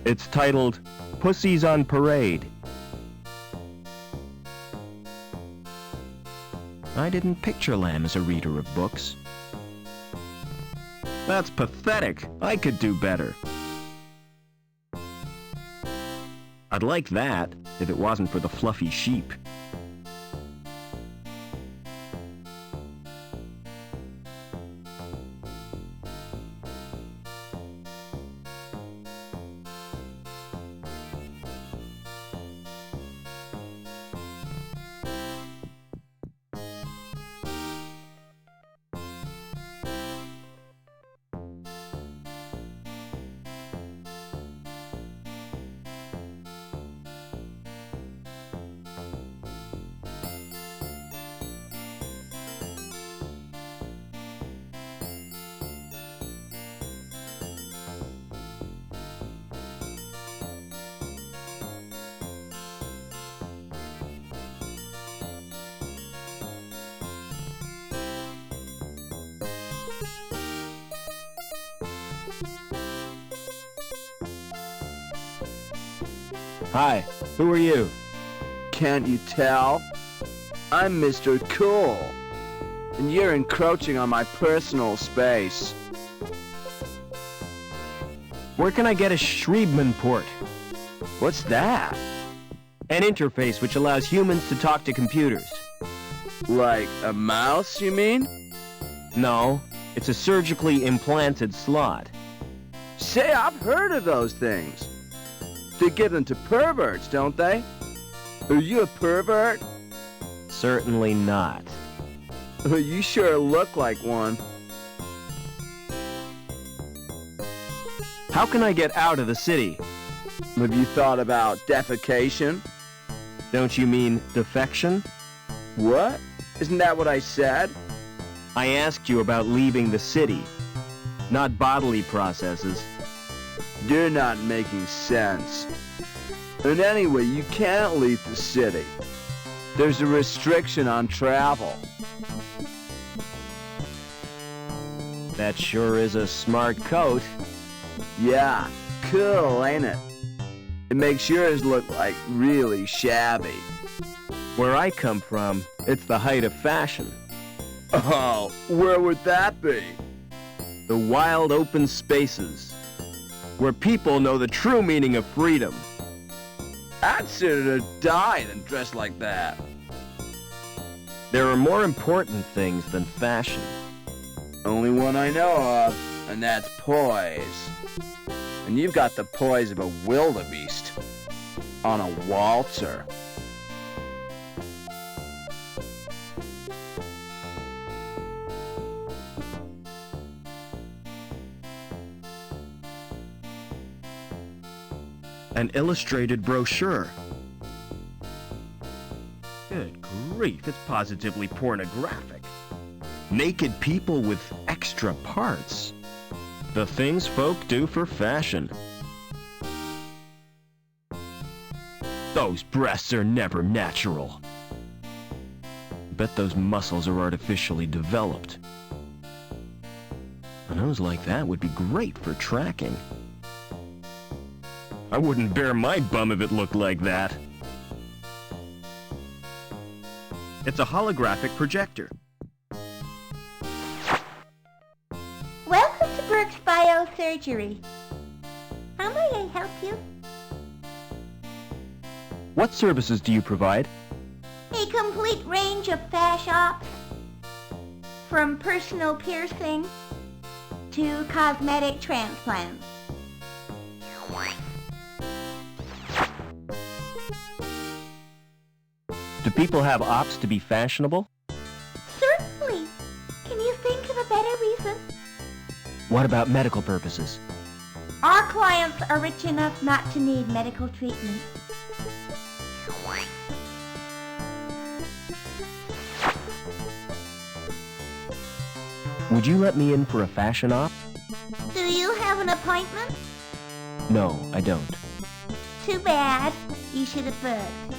It's titled, Pussies on Parade. I didn't picture Lamb as a reader of books. That's pathetic. I could do better. I'd like that if it wasn't for the fluffy sheep. Hi, who are you? Can't you tell? I'm Mr. Cool, and you're encroaching on my personal space. Where can I get a Schriebman port? What's that? An interface which allows humans to talk to computers. Like a mouse, you mean? No, it's a surgically implanted slot. Say, I've heard of those things. They give them to perverts, don't they? Are you a pervert? Certainly not. You sure look like one. How can I get out of the city? Have you thought about defecation? Don't you mean defection? What? Isn't that what I said? I asked you about leaving the city, not bodily processes. You're not making sense. And anyway, you can't leave the city. There's a restriction on travel. That sure is a smart coat. Yeah, cool, ain't it? It makes yours look like really shabby. Where I come from, it's the height of fashion. Oh, where would that be? The wild open spaces, where people know the true meaning of freedom. I'd sooner die than dress like that. There are more important things than fashion. Only one I know of, and that's poise. And you've got the poise of a wildebeest on a waltzer. An illustrated brochure. Good grief, it's positively pornographic. Naked people with extra parts. The things folk do for fashion. Those breasts are never natural. Bet those muscles are artificially developed. A nose like that would be great for tracking. I wouldn't bare my bum if it looked like that. It's a holographic projector. Welcome to Burke's Biosurgery. How may I help you? What services do you provide? A complete range of fash ops. From personal piercing to cosmetic transplants. Do people have ops to be fashionable? Certainly. Can you think of a better reason? What about medical purposes? Our clients are rich enough not to need medical treatment. Would you let me in for a fashion op? Do you have an appointment? No, I don't. Too bad. You should have booked.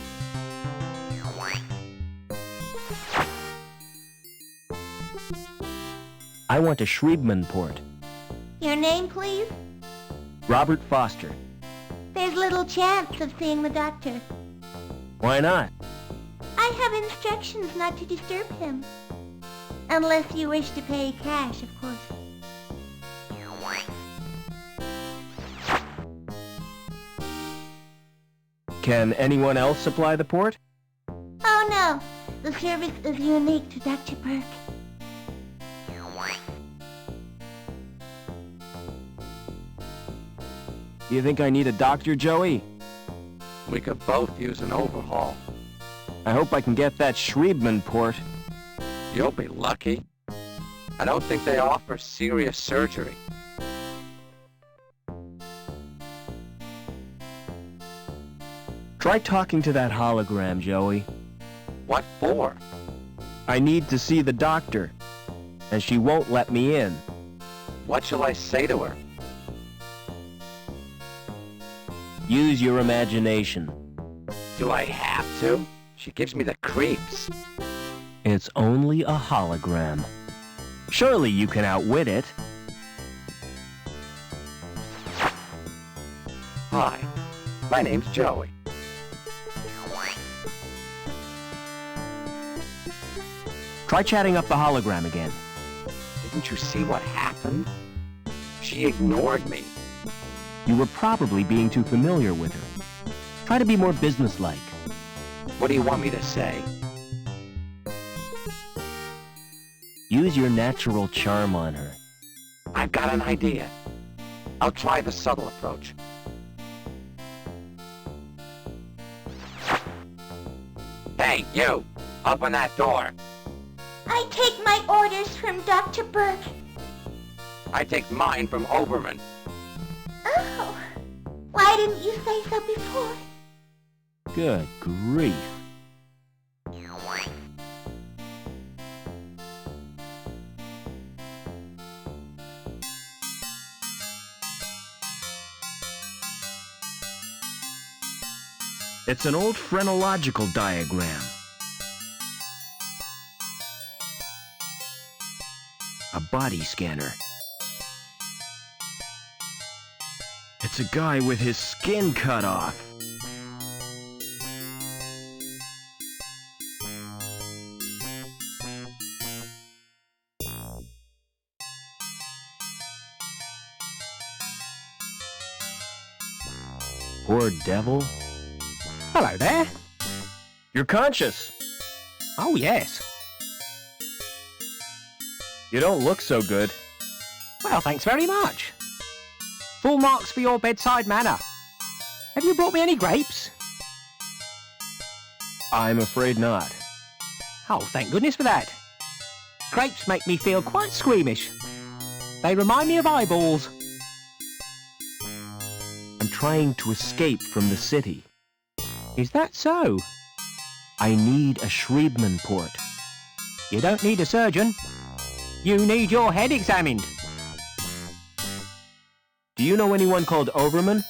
I want a Schriebman port. Your name, please? Robert Foster. There's little chance of seeing the doctor. Why not? I have instructions not to disturb him. Unless you wish to pay cash, of course. Can anyone else supply the port? Oh no, the service is unique to Dr. Burke. Do you think I need a doctor, Joey? We could both use an overhaul. I hope I can get that Schriebman port. You'll be lucky. I don't think they offer serious surgery. Try talking to that hologram, Joey. What for? I need to see the doctor, and she won't let me in. What shall I say to her? Use your imagination. Do I have to? She gives me the creeps. It's only a hologram. Surely you can outwit it. Hi, my name's Joey. Try chatting up the hologram again. Didn't you see what happened? She ignored me. You were probably being too familiar with her. Try to be more businesslike. What do you want me to say? Use your natural charm on her. I've got an idea. I'll try the subtle approach. Hey, you! Open that door! I take my orders from Dr. Burke. I take mine from Oberman. Oh, why didn't you say so before? Good grief. It's an old phrenological diagram. A body scanner. It's a guy with his skin cut off. Poor devil. Hello there. You're conscious. Oh, yes. You don't look so good. Well, thanks very much. Full marks for your bedside manner. Have you brought me any grapes? I'm afraid not. Oh, thank goodness for that. Grapes make me feel quite squeamish. They remind me of eyeballs. I'm trying to escape from the city. Is that so? I need a Schriebman port. You don't need a surgeon. You need your head examined. Do you know anyone called Overman?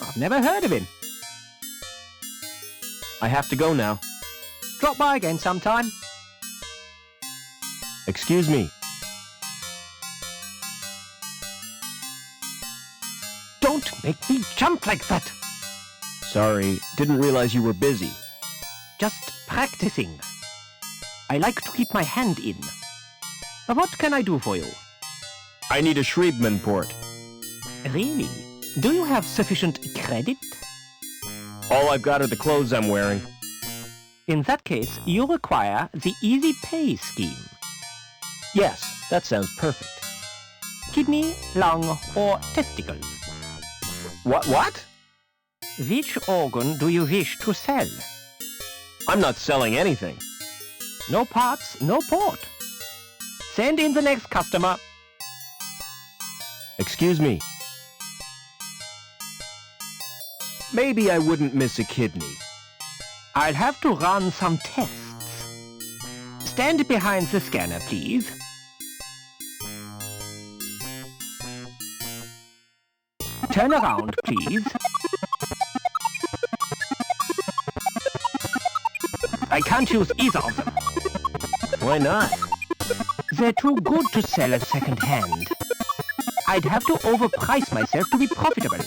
I've never heard of him. I have to go now. Drop by again sometime. Excuse me. Don't make me jump like that. Sorry, didn't realize you were busy. Just practicing. I like to keep my hand in. What can I do for you? I need a Schriebman port. Really? Do you have sufficient credit? All I've got are the clothes I'm wearing. In that case, you require the Easy Pay scheme. Yes, that sounds perfect. Kidney, lung, or testicles. What? Which organ do you wish to sell? I'm not selling anything. No parts, no port. Send in the next customer. Excuse me. Maybe I wouldn't miss a kidney. I'll have to run some tests. Stand behind the scanner, please. Turn around, please. I can't use either of them. Why not? They're too good to sell at second hand. I'd have to overprice myself to be profitable.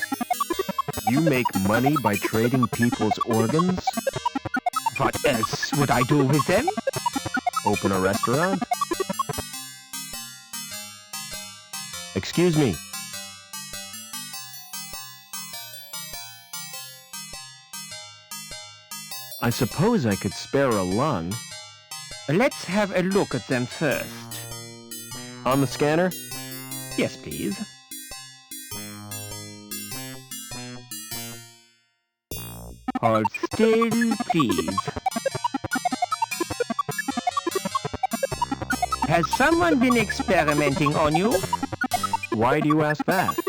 You make money by trading people's organs? What else would I do with them? Open a restaurant? Excuse me. I suppose I could spare a lung. Let's have a look at them first. On the scanner? Yes, please. Hold still, please. Has someone been experimenting on you? Why do you ask that?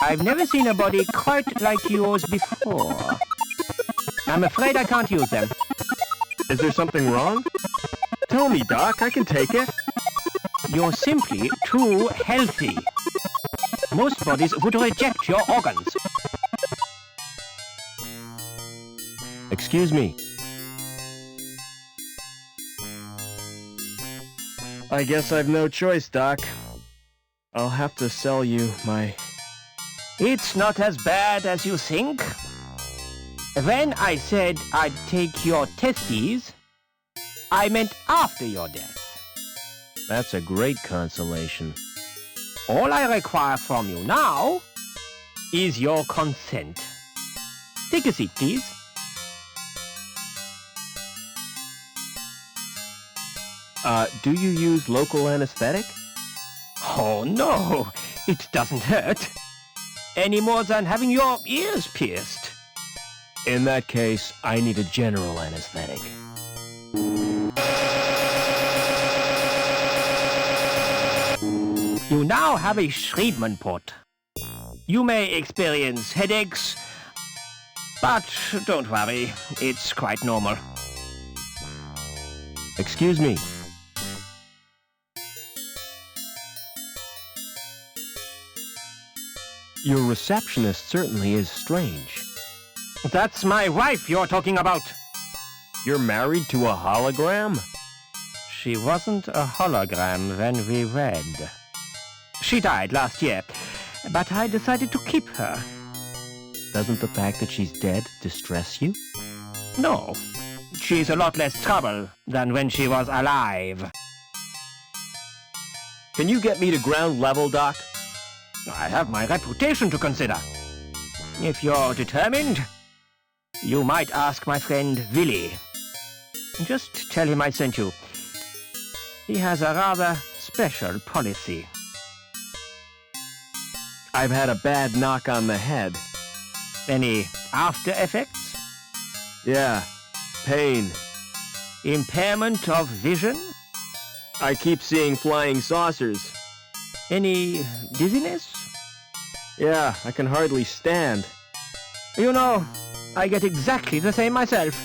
I've never seen a body quite like yours before. I'm afraid I can't use them. Is there something wrong? Tell me, Doc, I can take it. You're simply too healthy. Most bodies would reject your organs. Excuse me. I guess I've no choice, Doc. I'll have to sell you my... It's not as bad as you think. When I said I'd take your testes, I meant after your death. That's a great consolation. All I require from you now is your consent. Take a seat, please. Do you use local anesthetic? Oh, no, it doesn't hurt. Any more than having your ears pierced. In that case, I need a general anesthetic. You now have a Schriebman port. You may experience headaches, but don't worry, it's quite normal. Excuse me. Your receptionist certainly is strange. That's my wife you're talking about. You're married to a hologram? She wasn't a hologram when we wed. She died last year, but I decided to keep her. Doesn't the fact that she's dead distress you? No, she's a lot less trouble than when she was alive. Can you get me to ground level, Doc? I have my reputation to consider. If you're determined, you might ask my friend Willie. Just tell him I sent you. He has a rather special policy. I've had a bad knock on the head. Any after effects? Yeah, pain. Impairment of vision? I keep seeing flying saucers. Any dizziness? Yeah, I can hardly stand. You know, I get exactly the same myself.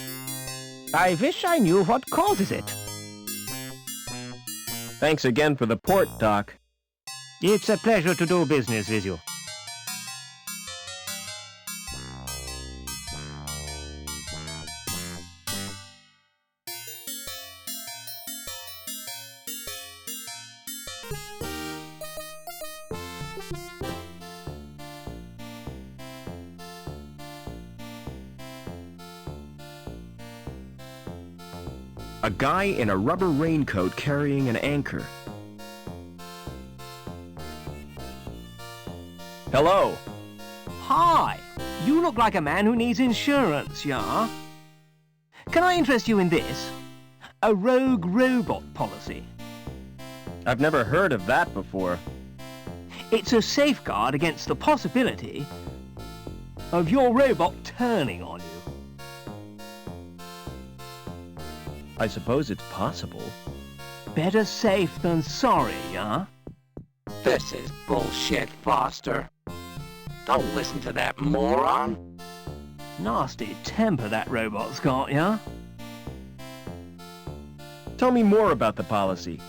I wish I knew what causes it. Thanks again for the port, Doc. It's a pleasure to do business with you. A guy in a rubber raincoat carrying an anchor. Hello. Hi. You look like a man who needs insurance, yeah? Can I interest you in this? A rogue robot policy. I've never heard of that before. It's a safeguard against the possibility of your robot turning on you. I suppose it's possible. Better safe than sorry, huh? This is bullshit, Foster. Don't listen to that moron. Nasty temper that robot's got, yeah? Tell me more about the policy.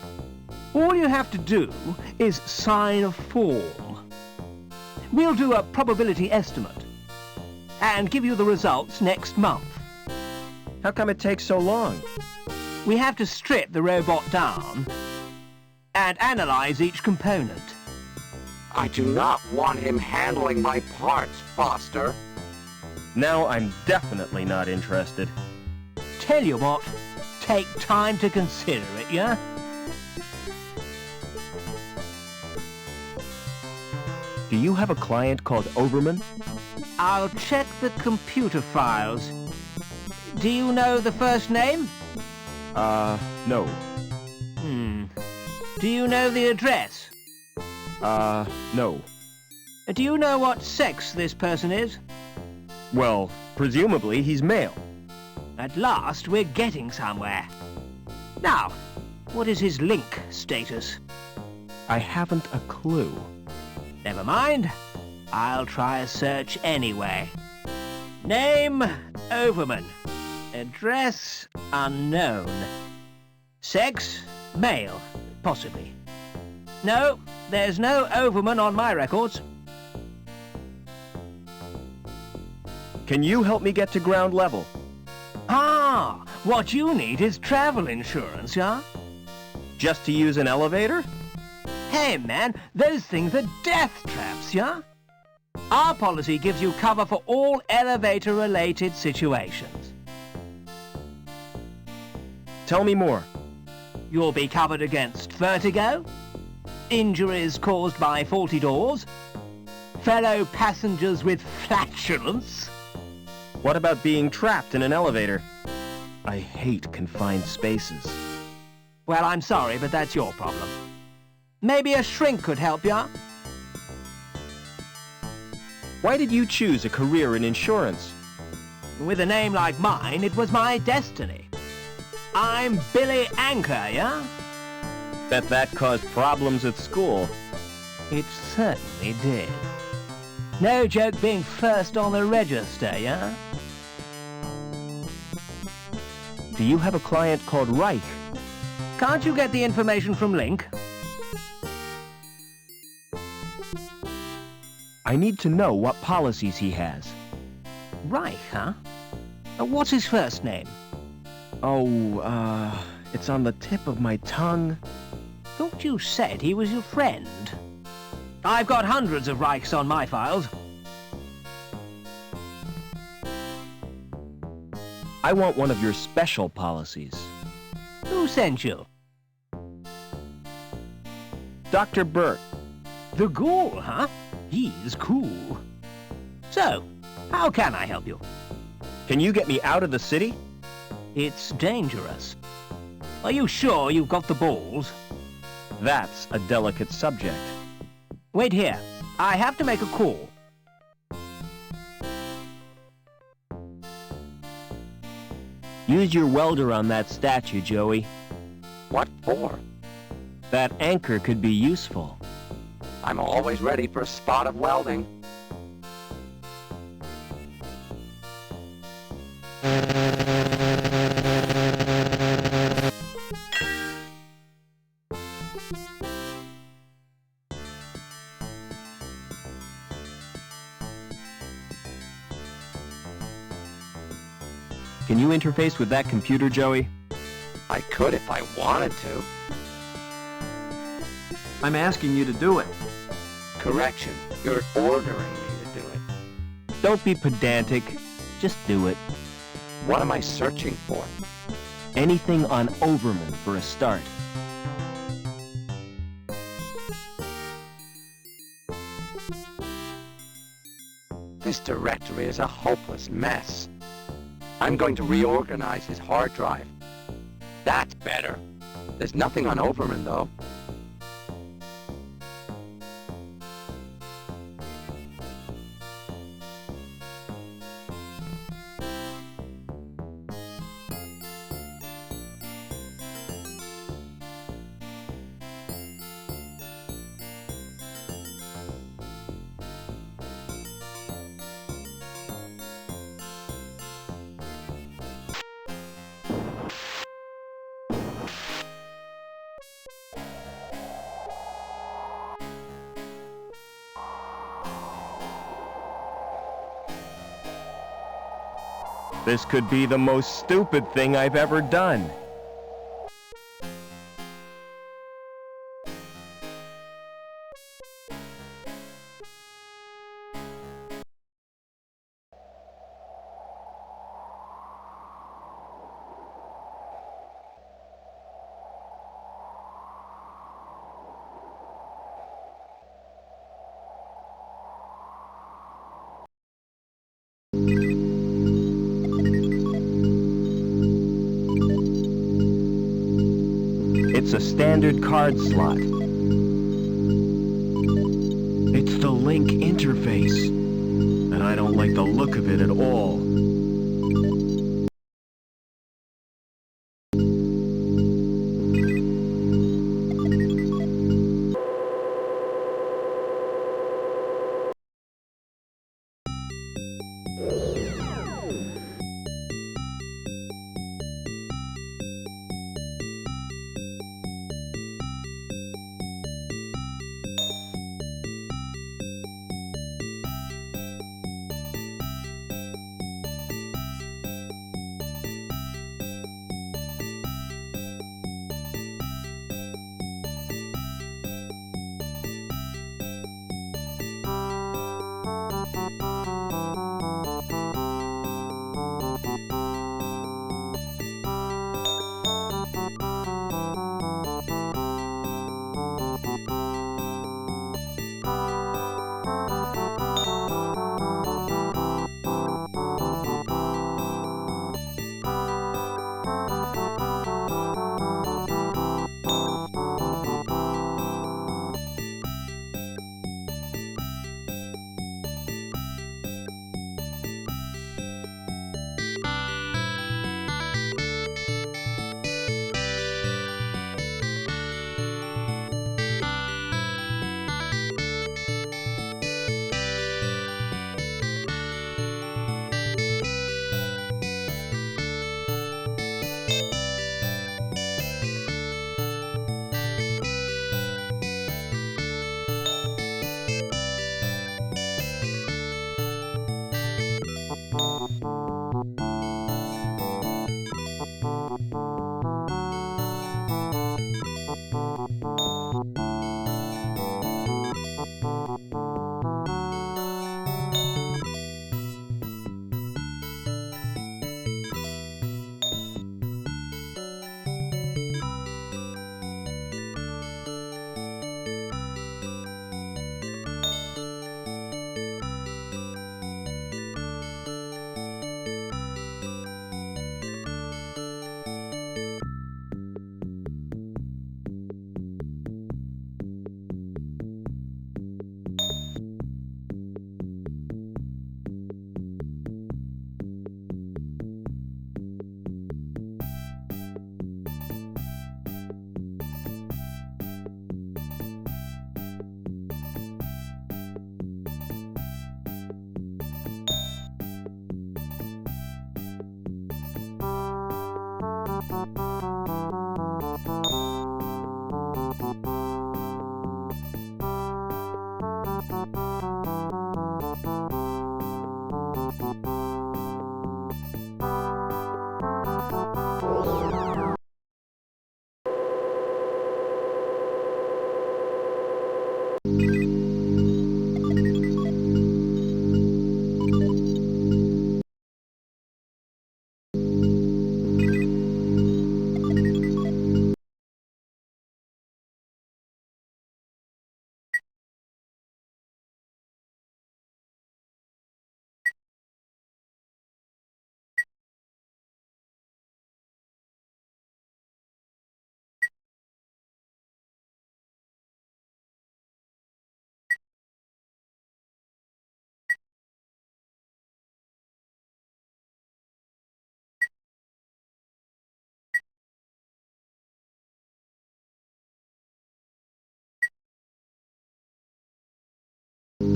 All you have to do is sign a form. We'll do a probability estimate and give you the results next month. How come it takes so long? We have to strip the robot down and analyze each component. I do not want him handling my parts, Foster. Now I'm definitely not interested. Tell you what, take time to consider it, yeah? Do you have a client called Overman? I'll check the computer files. Do you know the first name? No. Do you know the address? No. Do you know what sex this person is? Well, presumably he's male. At last, we're getting somewhere. Now, what is his link status? I haven't a clue. Never mind. I'll try a search anyway. Name, Overman. Address, unknown. Sex, male, possibly. No, there's no Overman on my records. Can you help me get to ground level? Ah, what you need is travel insurance, yeah? Just to use an elevator? Hey, man, those things are death traps, yeah? Our policy gives you cover for all elevator-related situations. Tell me more. You'll be covered against vertigo, injuries caused by faulty doors, fellow passengers with flatulence. What about being trapped in an elevator? I hate confined spaces. Well, I'm sorry, but that's your problem. Maybe a shrink could help ya? Why did you choose a career in insurance? With a name like mine, it was my destiny. I'm Billy Anchor, yeah? Bet that caused problems at school. It certainly did. No joke being first on the register, yeah? Do you have a client called Reich? Can't you get the information from Link? I need to know what policies he has. Reich, huh? What's his first name? Oh, it's on the tip of my tongue. Thought you said he was your friend. I've got hundreds of Reichs on my files. I want one of your special policies. Who sent you? Dr. Burt. The ghoul, huh? He's cool. So, how can I help you? Can you get me out of the city? It's dangerous. Are you sure you've got the balls? That's a delicate subject. Wait here. I have to make a call. Use your welder on that statue, Joey. What for? That anchor could be useful. I'm always ready for a spot of welding. Can you interface with that computer, Joey? I could if I wanted to. I'm asking you to do it. Correction, you're ordering me to do it. Don't be pedantic. Just do it. What am I searching for? Anything on Overman for a start. This directory is a hopeless mess. I'm going to reorganize his hard drive. That's better. There's nothing on Overman, though. This could be the most stupid thing I've ever done. It's a standard card slot. It's the link interface, and I don't like the look of it at all.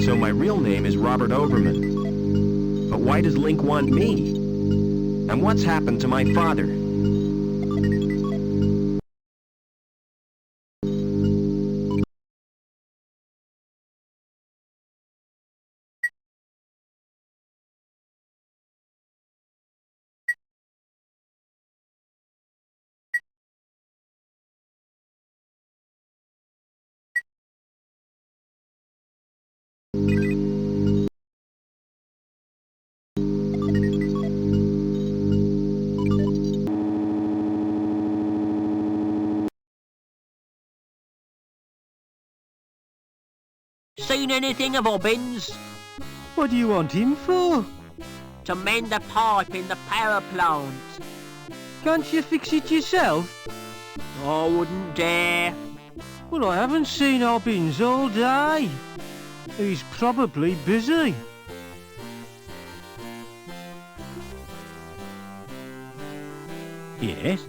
So my real name is Robert Overman. But why does Link want me? And what's happened to my father? Seen anything of Hobbins? What do you want him for? To mend the pipe in the power plant. Can't you fix it yourself? I wouldn't dare. Well, I haven't seen Hobbins all day. He's probably busy. Yes?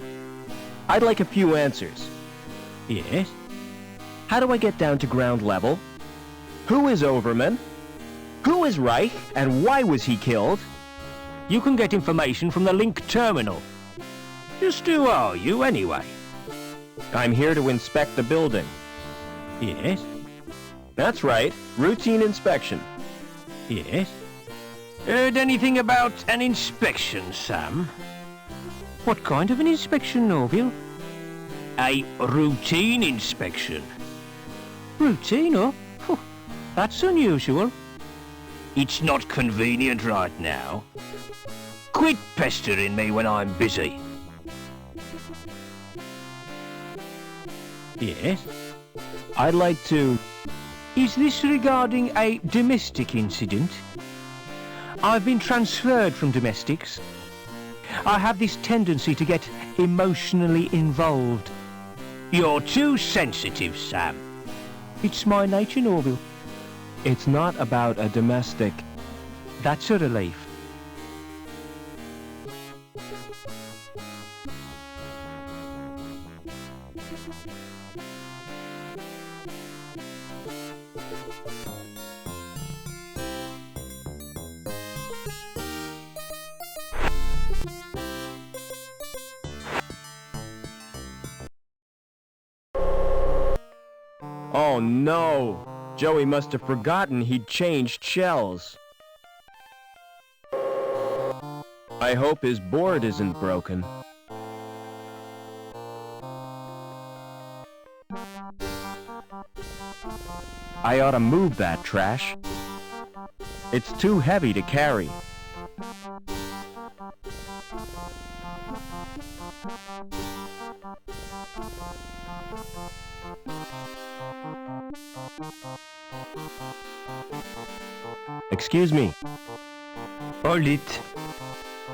I'd like a few answers. Yes? How do I get down to ground level? Who is Overman? Who is Reich, and why was he killed? You can get information from the Link terminal. Just who are you, anyway? I'm here to inspect the building. Yes? That's right, routine inspection. Yes? Heard anything about an inspection, Sam? What kind of an inspection, Norville? A routine inspection. Routine, huh? That's unusual. It's not convenient right now. Quit pestering me when I'm busy. Yes? I'd like to... Is this regarding a domestic incident? I've been transferred from domestics. I have this tendency to get emotionally involved. You're too sensitive, Sam. It's my nature, Norville. It's not about a domestic. That's a relief. Oh no! Joey must have forgotten he'd changed shells. I hope his board isn't broken. I ought to move that trash. It's too heavy to carry. Excuse me. Hold it.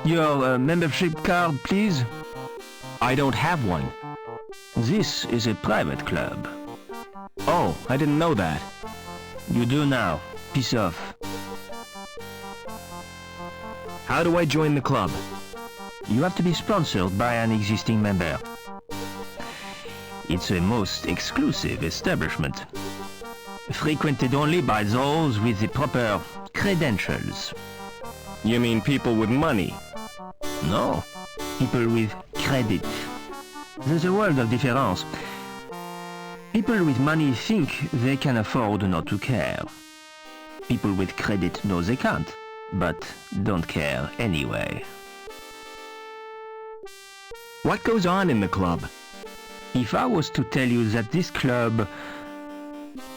Your membership card, please. I don't have one. This is a private club. Oh, I didn't know that. You do now. Piss off. How do I join the club? You have to be sponsored by an existing member. It's a most exclusive establishment. Frequented only by those with the proper credentials. You mean people with money? No, people with credit. There's a world of difference. People with money think they can afford not to care. People with credit know they can't, but don't care anyway. What goes on in the club? If I was to tell you that this club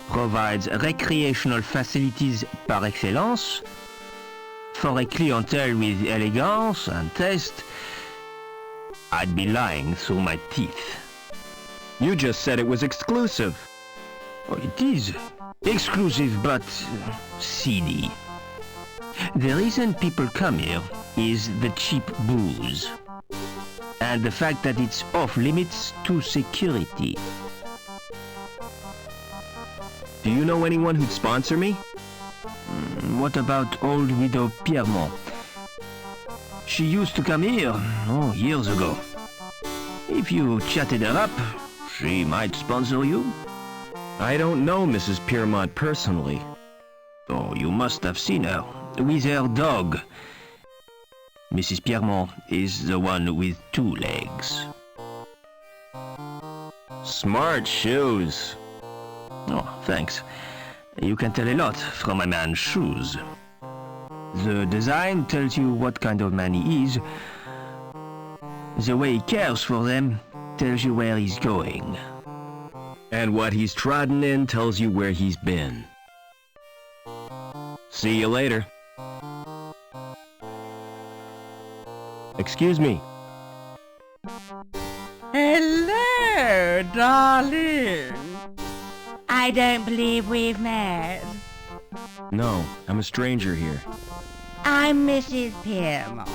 provides recreational facilities par excellence for a clientele with elegance and taste, I'd be lying through my teeth. You just said it was exclusive. Oh, it is exclusive, but seedy. The reason people come here is the cheap booze, and the fact that it's off limits to security. Do you know anyone who'd sponsor me? What about old widow Piermont? She used to come here, years ago. If you chatted her up, she might sponsor you. I don't know Mrs. Piermont personally. Oh, you must have seen her, with her dog. Mrs. Piermont is the one with 2 legs. Smart shoes. Oh, thanks. You can tell a lot from a man's shoes. The design tells you what kind of man he is. The way he cares for them tells you where he's going. And what he's trodden in tells you where he's been. See you later. Excuse me. Hello, darling. I don't believe we've met. No, I'm a stranger here. I'm Mrs. Piermont,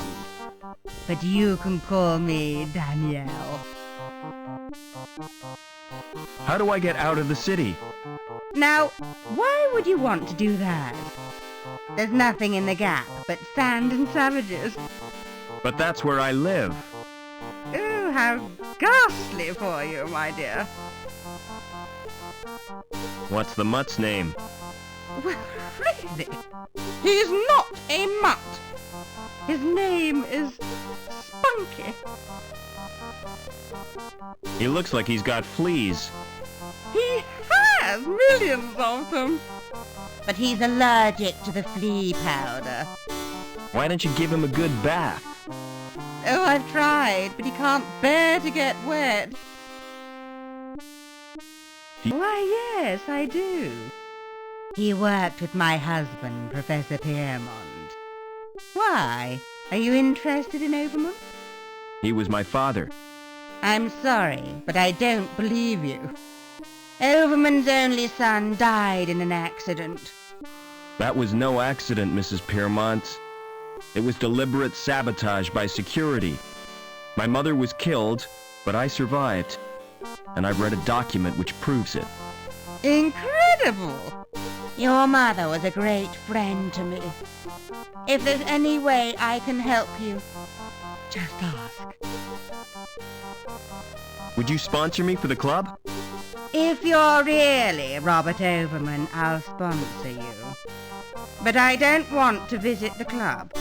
but you can call me Danielle. How do I get out of the city? Now, why would you want to do that? There's nothing in the gap but sand and savages. But that's where I live. Oh, how ghastly for you, my dear. What's the mutt's name? Well, really? He's not a mutt. His name is Spunky. He looks like he's got fleas. He has millions of them. But he's allergic to the flea powder. Why don't you give him a good bath? Oh, I've tried, but he can't bear to get wet. Why, yes, I do. He worked with my husband, Professor Piermont. Why? Are you interested in Overman? He was my father. I'm sorry, but I don't believe you. Overman's only son died in an accident. That was no accident, Mrs. Piermont. It was deliberate sabotage by security. My mother was killed, but I survived. And I've read a document which proves it. Incredible! Your mother was a great friend to me. If there's any way I can help you, just ask. Would you sponsor me for the club? If you're really Robert Overman, I'll sponsor you. But I don't want to visit the club.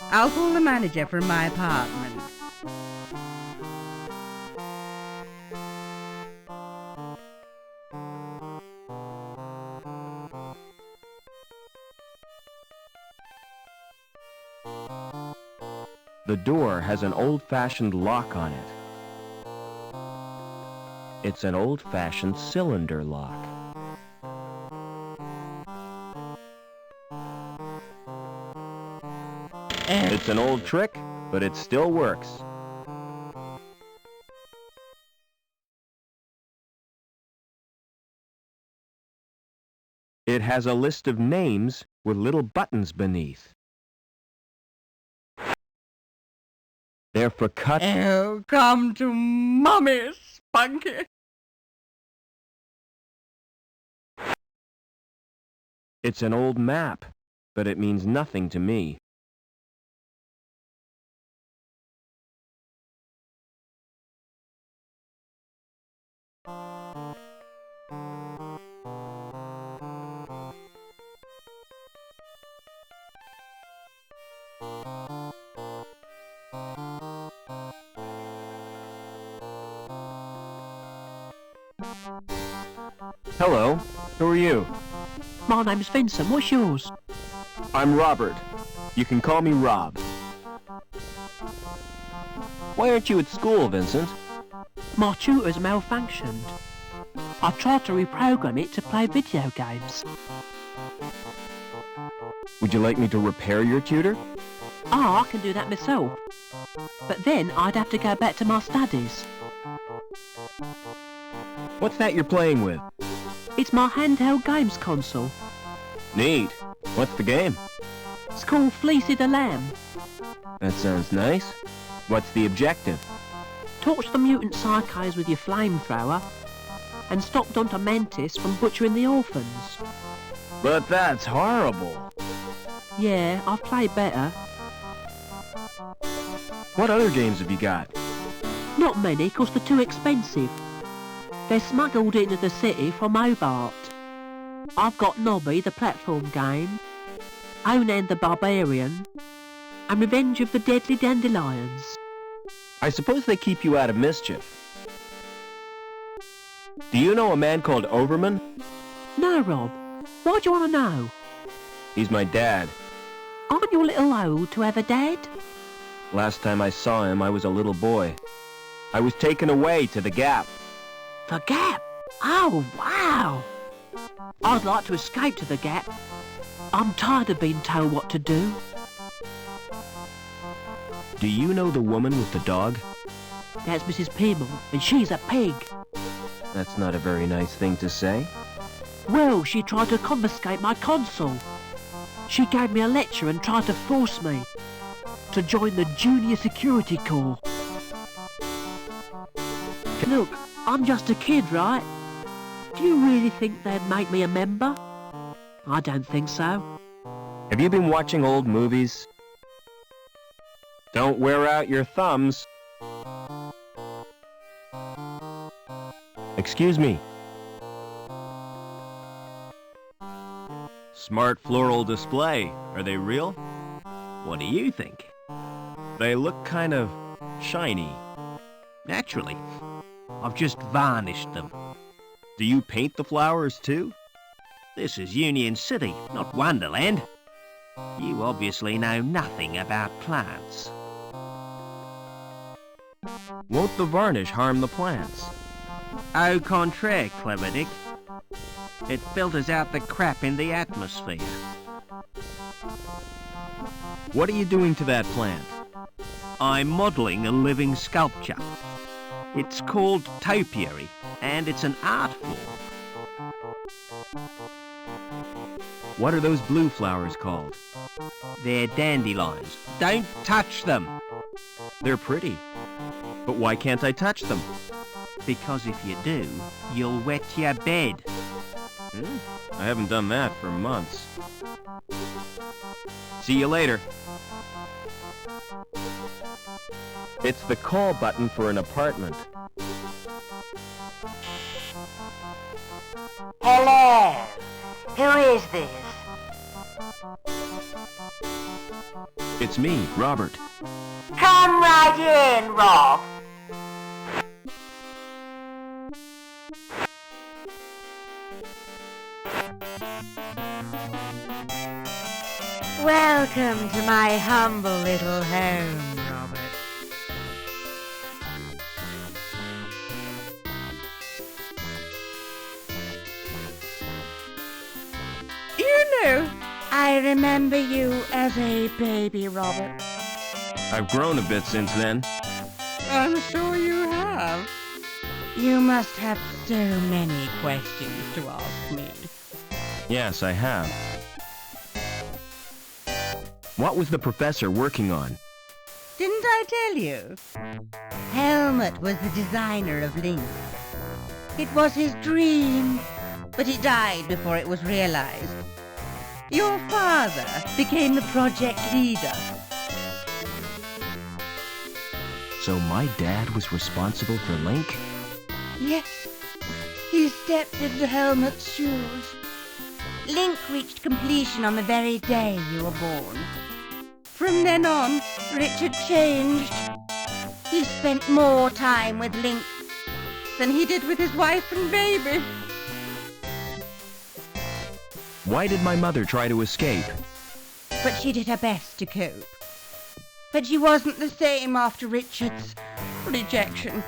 I'll call the manager from my apartment. The door has an old-fashioned lock on it. It's an old-fashioned cylinder lock. It's an old trick, but it still works. It has a list of names with little buttons beneath. They're for cut. Oh, come to Mummy, Spunky. It's an old map, but it means nothing to me. Hello, who are you? My name's Vincent. What's yours? I'm Robert. You can call me Rob. Why aren't you at school, Vincent? My tutor's malfunctioned. I've tried to reprogram it to play video games. Would you like me to repair your tutor? Oh, I can do that myself. But then I'd have to go back to my studies. What's that you're playing with? It's my handheld games console. Neat. What's the game? It's called Fleecy the Lamb. That sounds nice. What's the objective? Torch the mutant psychos with your flamethrower and stop Dr. Mantis from butchering the orphans. But that's horrible. Yeah, I've played better. What other games have you got? Not many, 'cause they're too expensive. They're smuggled into the city from Hobart. I've got Nobby, the platform game, Onan the Barbarian, and Revenge of the Deadly Dandelions. I suppose they keep you out of mischief. Do you know a man called Overman? No, Rob. Why do you want to know? He's my dad. Aren't you a little old to have a dad? Last time I saw him, I was a little boy. I was taken away to the Gap. The Gap? Oh, wow! I'd like to escape to the Gap. I'm tired of being told what to do. Do you know the woman with the dog? That's Mrs. Peeble, and she's a pig. That's not a very nice thing to say. Well, she tried to confiscate my console. She gave me a lecture and tried to force me to join the Junior Security Corps. Look, I'm just a kid, right? Do you really think they'd make me a member? I don't think so. Have you been watching old movies? Don't wear out your thumbs. Excuse me. Smart floral display. Are they real? What do you think? They look kind of shiny. Naturally. I've just varnished them. Do you paint the flowers too? This is Union City, not Wonderland. You obviously know nothing about plants. Won't the varnish harm the plants? Au contraire, Clever Dick. It filters out the crap in the atmosphere. What are you doing to that plant? I'm modelling a living sculpture. It's called topiary, and it's an art form. What are those blue flowers called? They're dandelions. Don't touch them! They're pretty. But why can't I touch them? Because if you do, you'll wet your bed. I haven't done that for months. See you later. It's the call button for an apartment. Hello. Who is this? It's me, Robert. Come right in, Rob. Welcome to my humble little home, Robert. You know, I remember you as a baby, Robert. I've grown a bit since then. I'm sure you have. You must have so many questions to ask me. Yes, I have. What was the professor working on? Didn't I tell you? Helmut was the designer of Link. It was his dream, but he died before it was realized. Your father became the project leader. So my dad was responsible for Link? Yes, he stepped into Helmut's shoes. Link reached completion on the very day you were born. From then on, Richard changed. He spent more time with Link, than he did with his wife and baby. Why did my mother try to escape? But she did her best to cope. But she wasn't the same after Richard's rejection.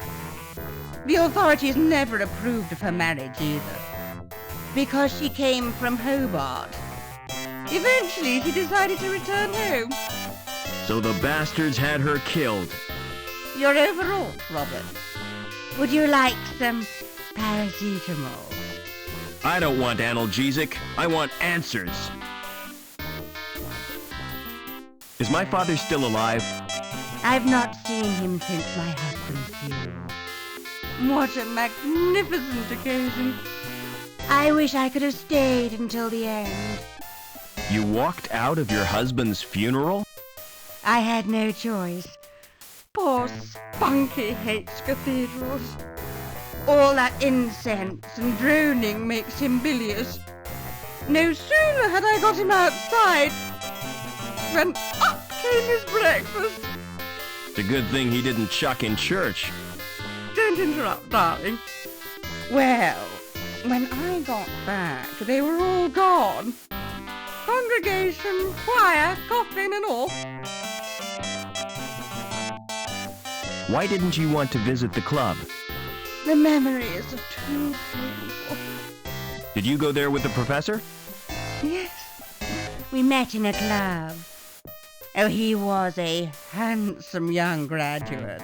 The authorities never approved of her marriage either, because she came from Hobart. Eventually, she decided to return home. So the bastards had her killed. You're overwrought, Robert. Would you like some paracetamol? I don't want analgesic. I want answers. Is my father still alive? I've not seen him since my husband's funeral. What a magnificent occasion. I wish I could have stayed until the end. You walked out of your husband's funeral? I had no choice. Poor Spunky hates cathedrals. All that incense and droning makes him bilious. No sooner had I got him outside when up came his breakfast. It's a good thing he didn't chuck in church. Don't interrupt, darling. Well, when I got back, they were all gone. Congregation, choir, coffin and all. Why didn't you want to visit the club? The memories are too painful. Did you go there with the professor? Yes, we met in a club. Oh, he was a handsome young graduate.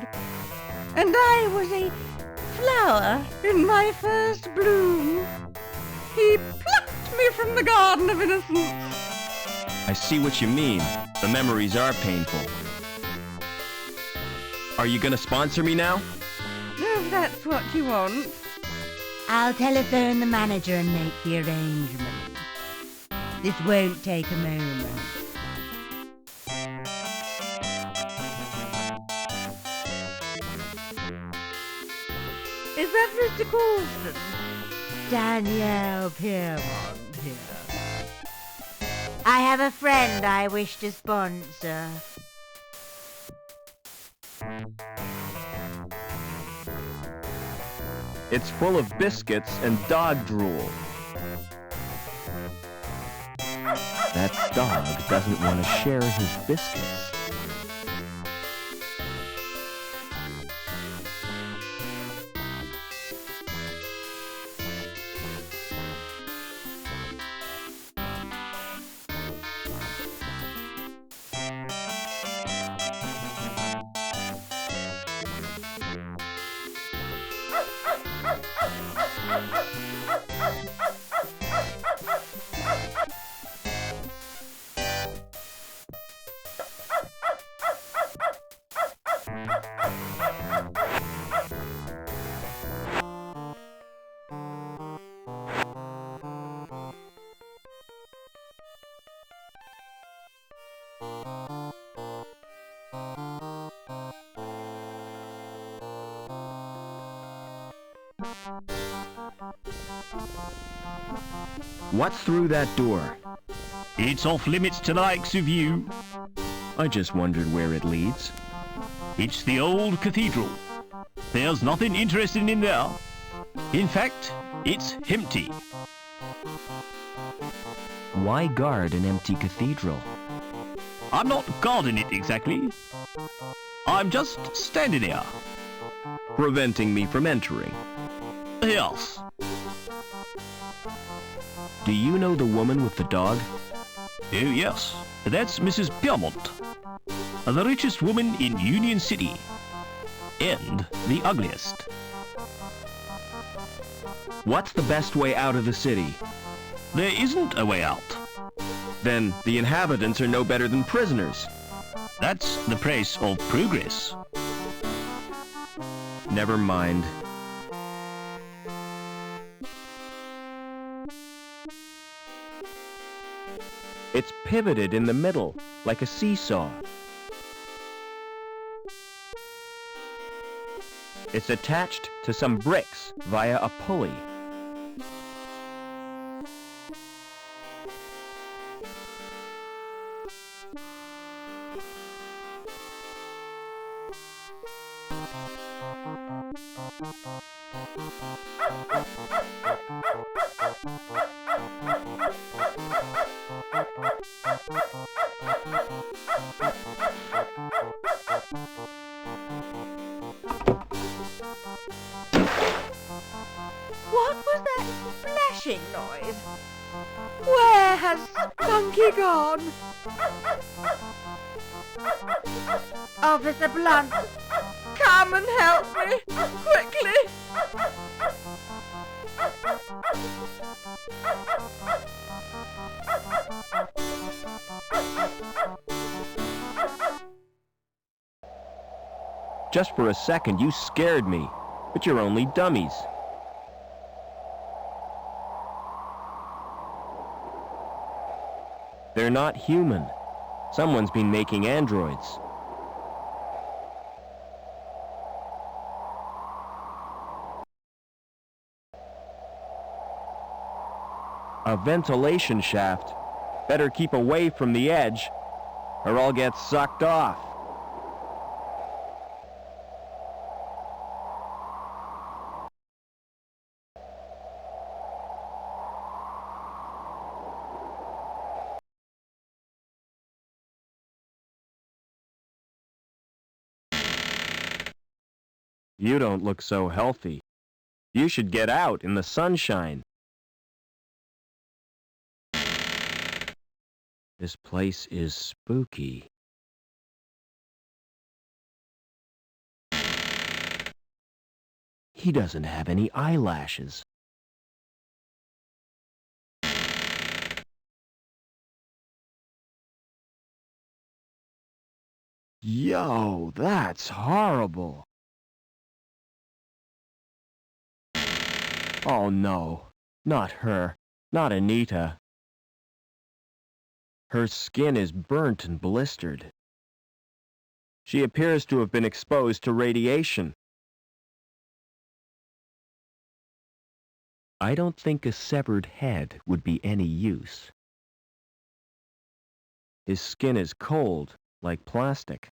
And I was a flower in my first bloom. He plucked me from the garden of innocence. I see what you mean. The memories are painful. Are you gonna sponsor me now? If that's what you want. I'll telephone the manager and make the arrangements. This won't take a moment. Is that Mr. Coulston? Danielle Piermont here. I have a friend I wish to sponsor. It's full of biscuits and dog drool. That dog doesn't want to share his biscuits. What's through that door? It's off limits to the likes of you. I just wondered where it leads. It's the old cathedral. There's nothing interesting in there. In fact, it's empty. Why guard an empty cathedral? I'm not guarding it exactly. I'm just standing there. Preventing me from entering. Yes. Do you know the woman with the dog? Oh, yes. That's Mrs. Piermont. The richest woman in Union City. And the ugliest. What's the best way out of the city? There isn't a way out. Then the inhabitants are no better than prisoners. That's the price of progress. Never mind. It's pivoted in the middle, like a seesaw. It's attached to some bricks via a pulley. What was that splashing noise? Where has Spunky gone? Officer Blunt, come and help me, quickly! Just for a second, you scared me, but you're only dummies. They're not human. Someone's been making androids. A ventilation shaft. Better keep away from the edge, or I'll get sucked off. You don't look so healthy. You should get out in the sunshine. This place is spooky. He doesn't have any eyelashes. Yo, that's horrible. Oh no, not her, not Anita. Her skin is burnt and blistered. She appears to have been exposed to radiation. I don't think a severed head would be any use. His skin is cold, like plastic.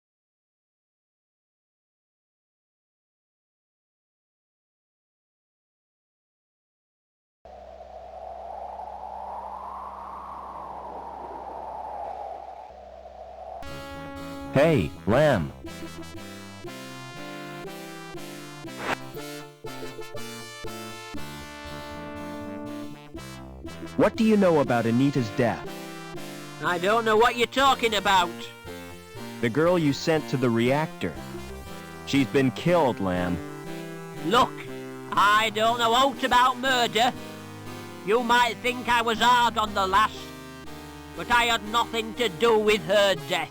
Hey, Lamb. What do you know about Anita's death? I don't know what you're talking about. The girl you sent to the reactor. She's been killed, Lamb. Look, I don't know aught about murder. You might think I was hard on the lass, but I had nothing to do with her death.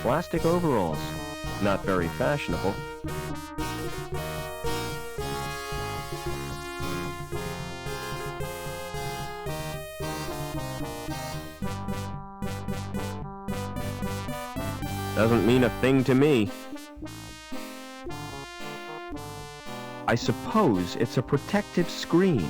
Plastic overalls. Not very fashionable. Doesn't mean a thing to me. I suppose it's a protective screen.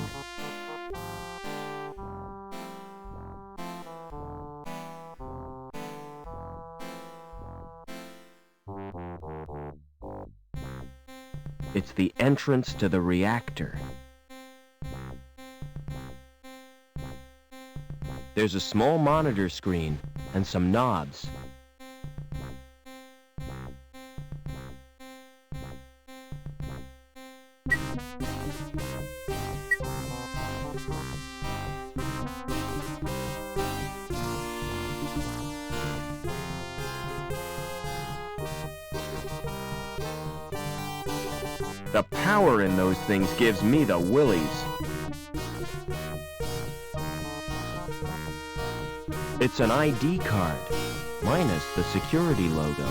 It's the entrance to the reactor. There's a small monitor screen and some knobs. The power in those things gives me the willies. It's an ID card. minus the security logo.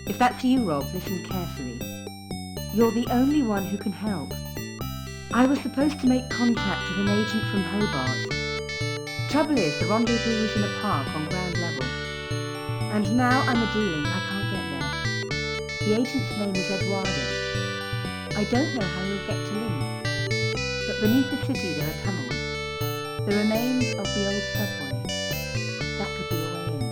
If that's you, Rob, listen carefully. You're the only one who can help. I was supposed to make contact with an agent from Hobart. Trouble is, the rendezvous was in a park on ground level. And now I'm a dealing, I can't get there. The agent's name is Eduardo. I don't know how he'll get to Link. But beneath the city there are tunnels. The remains of the old subway. That could be a way in.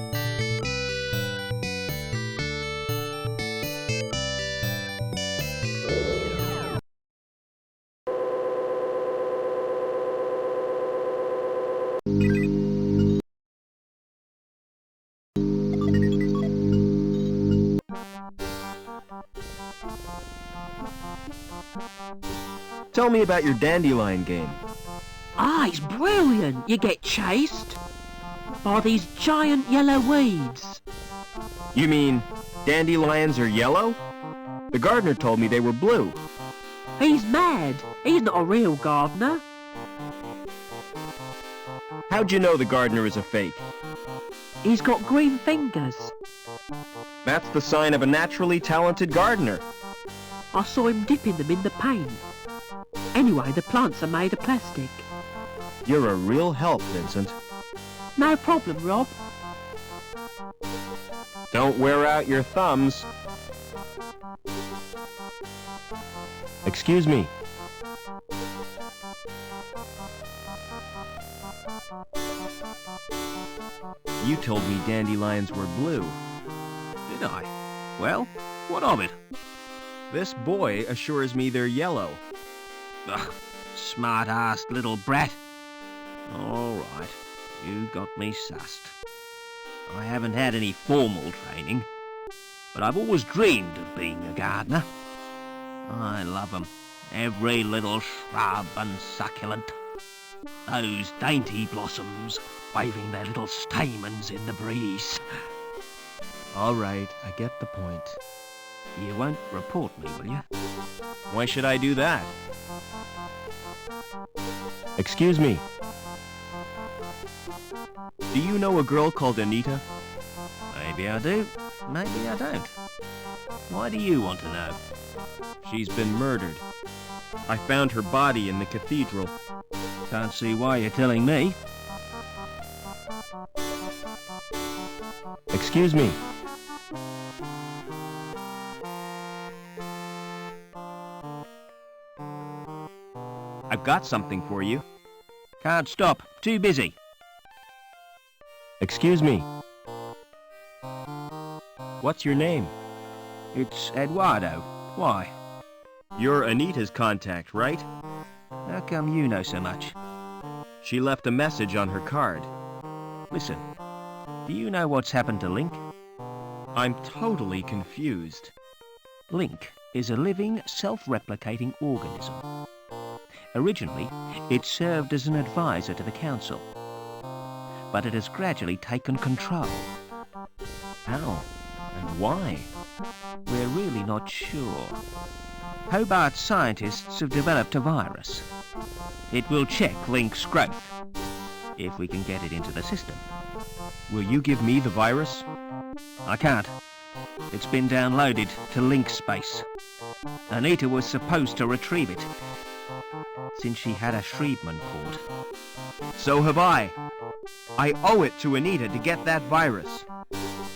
Tell me about your dandelion game. Ah, it's brilliant. You get chased by these giant yellow weeds. You mean dandelions are yellow? The gardener told me they were blue. He's mad. He's not a real gardener. How'd you know the gardener is a fake? He's got green fingers. That's the sign of a naturally talented gardener. I saw him dipping them in the paint. Anyway, the plants are made of plastic. You're a real help, Vincent. No problem, Rob. Don't wear out your thumbs. Excuse me. You told me dandelions were blue. Did I? Well, what of it? This boy assures me they're yellow. Ugh, smart-assed little brat. All right, you got me sussed. I haven't had any formal training, but I've always dreamed of being a gardener. I love 'em, every little shrub and succulent. Those dainty blossoms waving their little stamens in the breeze. All right, I get the point. You won't report me, will you? Why should I do that? Excuse me. Do you know a girl called Anita? Maybe I do, maybe I don't. Why do you want to know? She's been murdered. I found her body in the cathedral. Can't see why you're telling me. Excuse me. I've got something for you. Can't stop. Too busy. Excuse me. What's your name? It's Eduardo. Why? You're Anita's contact, right? How come you know so much? She left a message on her card. Listen, do you know what's happened to Link? I'm totally confused. Link is a living, self-replicating organism. Originally, it served as an advisor to the Council, but it has gradually taken control. How? And why? We're really not sure. Hobart scientists have developed a virus. It will check Link's growth, if we can get it into the system. Will you give me the virus? I can't. It's been downloaded to Link space. Anita was supposed to retrieve it, since she had a Shreedman cord. So have I. I owe it to Anita to get that virus.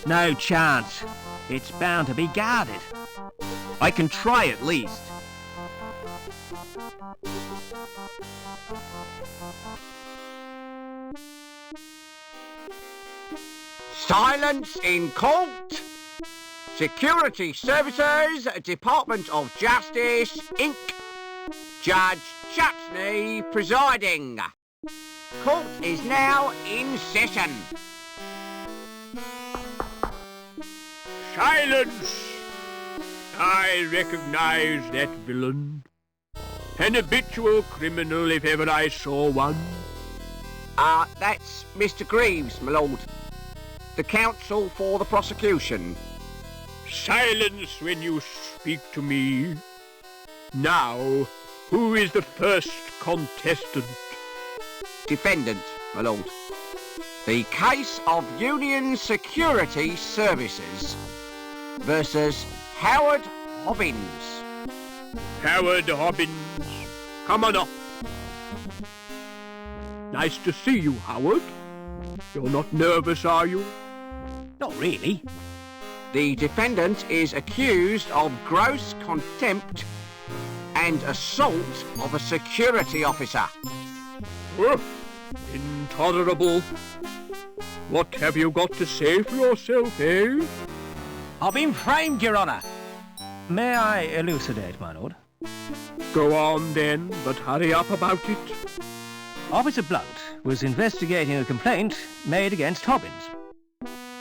No chance. It's bound to be guarded. I can try at least. Silence in court! Security Services, Department of Justice, Inc. Judge Chutney presiding. Court is now in session. Silence! I recognize that villain. An habitual criminal if ever I saw one. That's Mr. Greaves, my lord. The counsel for the prosecution. Silence when you speak to me. Now, who is the first contestant? Defendant, my lord. The case of Union Security Services versus Howard Hobbins. Howard Hobbins, come on up. Nice to see you, Howard. You're not nervous, are you? Not really. The defendant is accused of gross contempt and assault of a security officer. Intolerable. What have you got to say for yourself, eh? I've been framed, Your Honour. May I elucidate, my lord? Go on then, but hurry up about it. Officer Blunt was investigating a complaint made against Hobbins.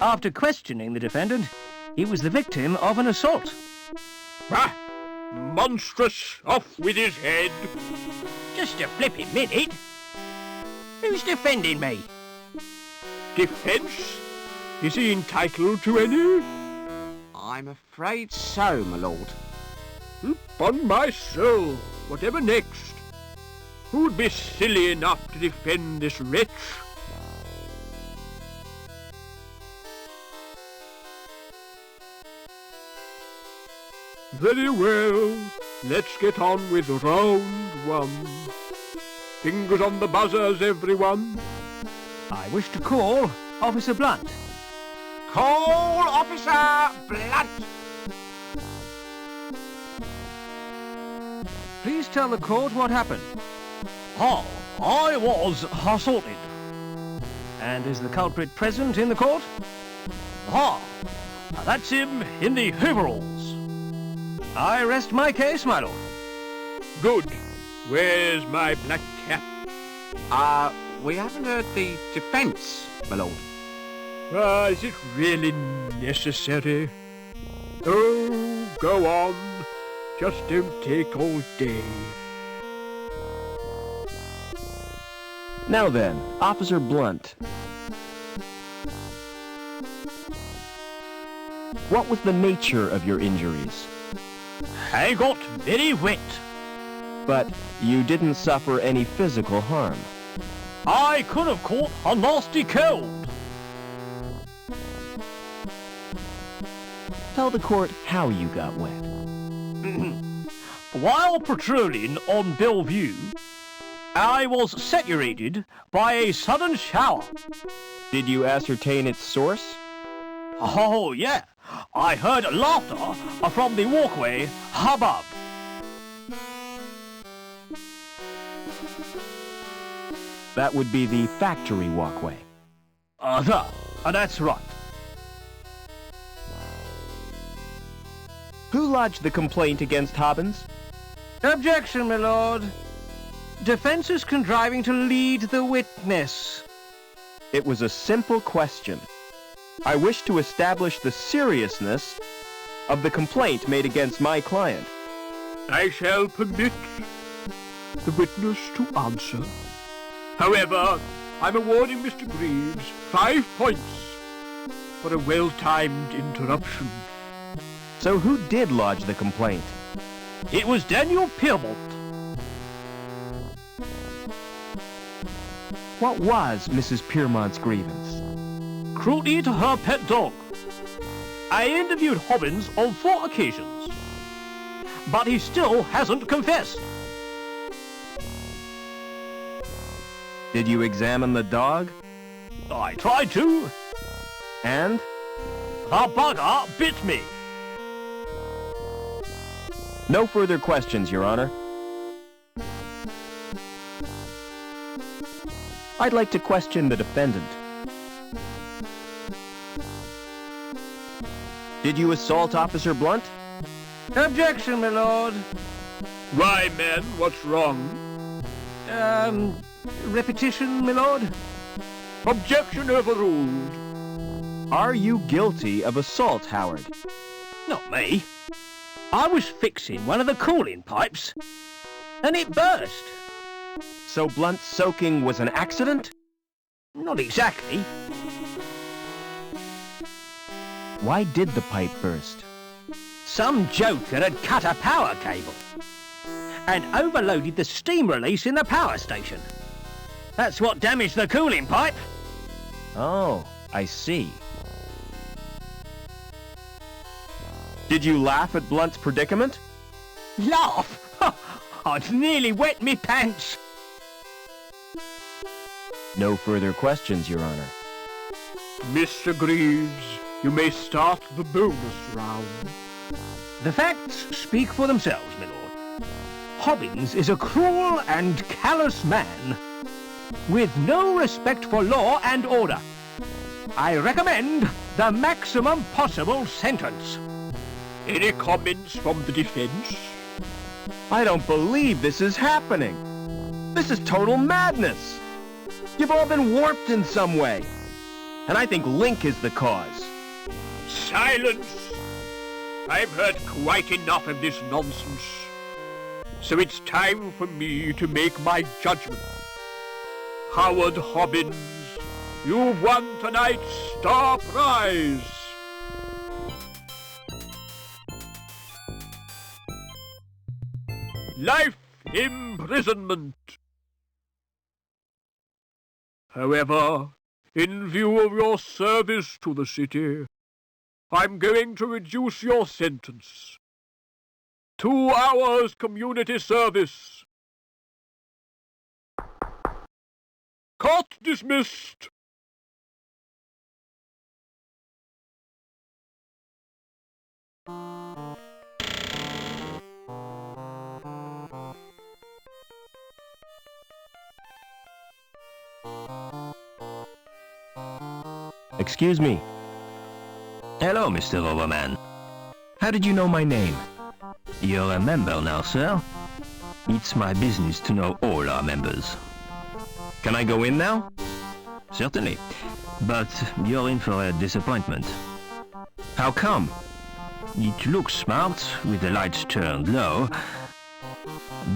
After questioning the defendant, he was the victim of an assault. Ah! Monstrous! Off with his head! Just a flipping minute. Who's defending me? Defence? Is he entitled to any? I'm afraid so, my lord. Upon my soul, whatever next? Who'd be silly enough to defend this wretch? Very well, let's get on with round one. Fingers on the buzzers, everyone. I wish to call Officer Blunt. Call Officer Blunt! Please tell the court what happened. I was assaulted. And is the culprit present in the court? That's him in the overalls. I rest my case, my lord. Good. Where's my black cap? We haven't heard the defence, my lord. Is it really necessary? Oh, go on. Just don't take all day. Now then, Officer Blunt. What was the nature of your injuries? I got very wet. But you didn't suffer any physical harm. I could have caught a nasty cold. Tell the court how you got wet. While patrolling on Bellevue, I was saturated by a sudden shower. Did you ascertain its source? Oh, yeah. I heard laughter from the walkway above. That would be the factory walkway. That's right. Who lodged the complaint against Hobbins? Objection, my lord. Defense is contriving to lead the witness. It was a simple question. I wish to establish the seriousness of the complaint made against my client. I shall permit the witness to answer. However, I'm awarding Mr. Greaves 5 points for a well-timed interruption. So who did lodge the complaint? It was Daniel Piermont. What was Mrs. Piermont's grievance? Cruelty to her pet dog. I interviewed Hobbins on 4 occasions, but he still hasn't confessed. Did you examine the dog? I tried to. And? The bugger bit me. No further questions, Your Honor. I'd like to question the defendant. Did you assault Officer Blunt? Objection, my lord. Why, man, what's wrong? Repetition, my lord. Objection overruled. Are you guilty of assault, Howard? Not me. I was fixing one of the cooling pipes, and it burst. So Blunt's soaking was an accident? Not exactly. Why did the pipe burst? Some joker had cut a power cable and overloaded the steam release in the power station. That's what damaged the cooling pipe. Oh, I see. Did you laugh at Blunt's predicament? Laugh? I'd nearly wet me pants. No further questions, Your Honor. Mr. Greaves, you may start the bonus round. The facts speak for themselves, my lord. Hobbins is a cruel and callous man, with no respect for law and order. I recommend the maximum possible sentence. Any comments from the defense? I don't believe this is happening. This is total madness. You've all been warped in some way. And I think Link is the cause. Silence! I've heard quite enough of this nonsense. So it's time for me to make my judgment. Howard Hobbins, you've won tonight's star prize. Life imprisonment. However, in view of your service to the city, I'm going to reduce your sentence. 2 hours community service. Court dismissed. Excuse me. Hello, Mr. Overman. How did you know my name? You're a member now, sir. It's my business to know all our members. Can I go in now? Certainly. But you're in for a disappointment. How come? It looks smart with the lights turned low,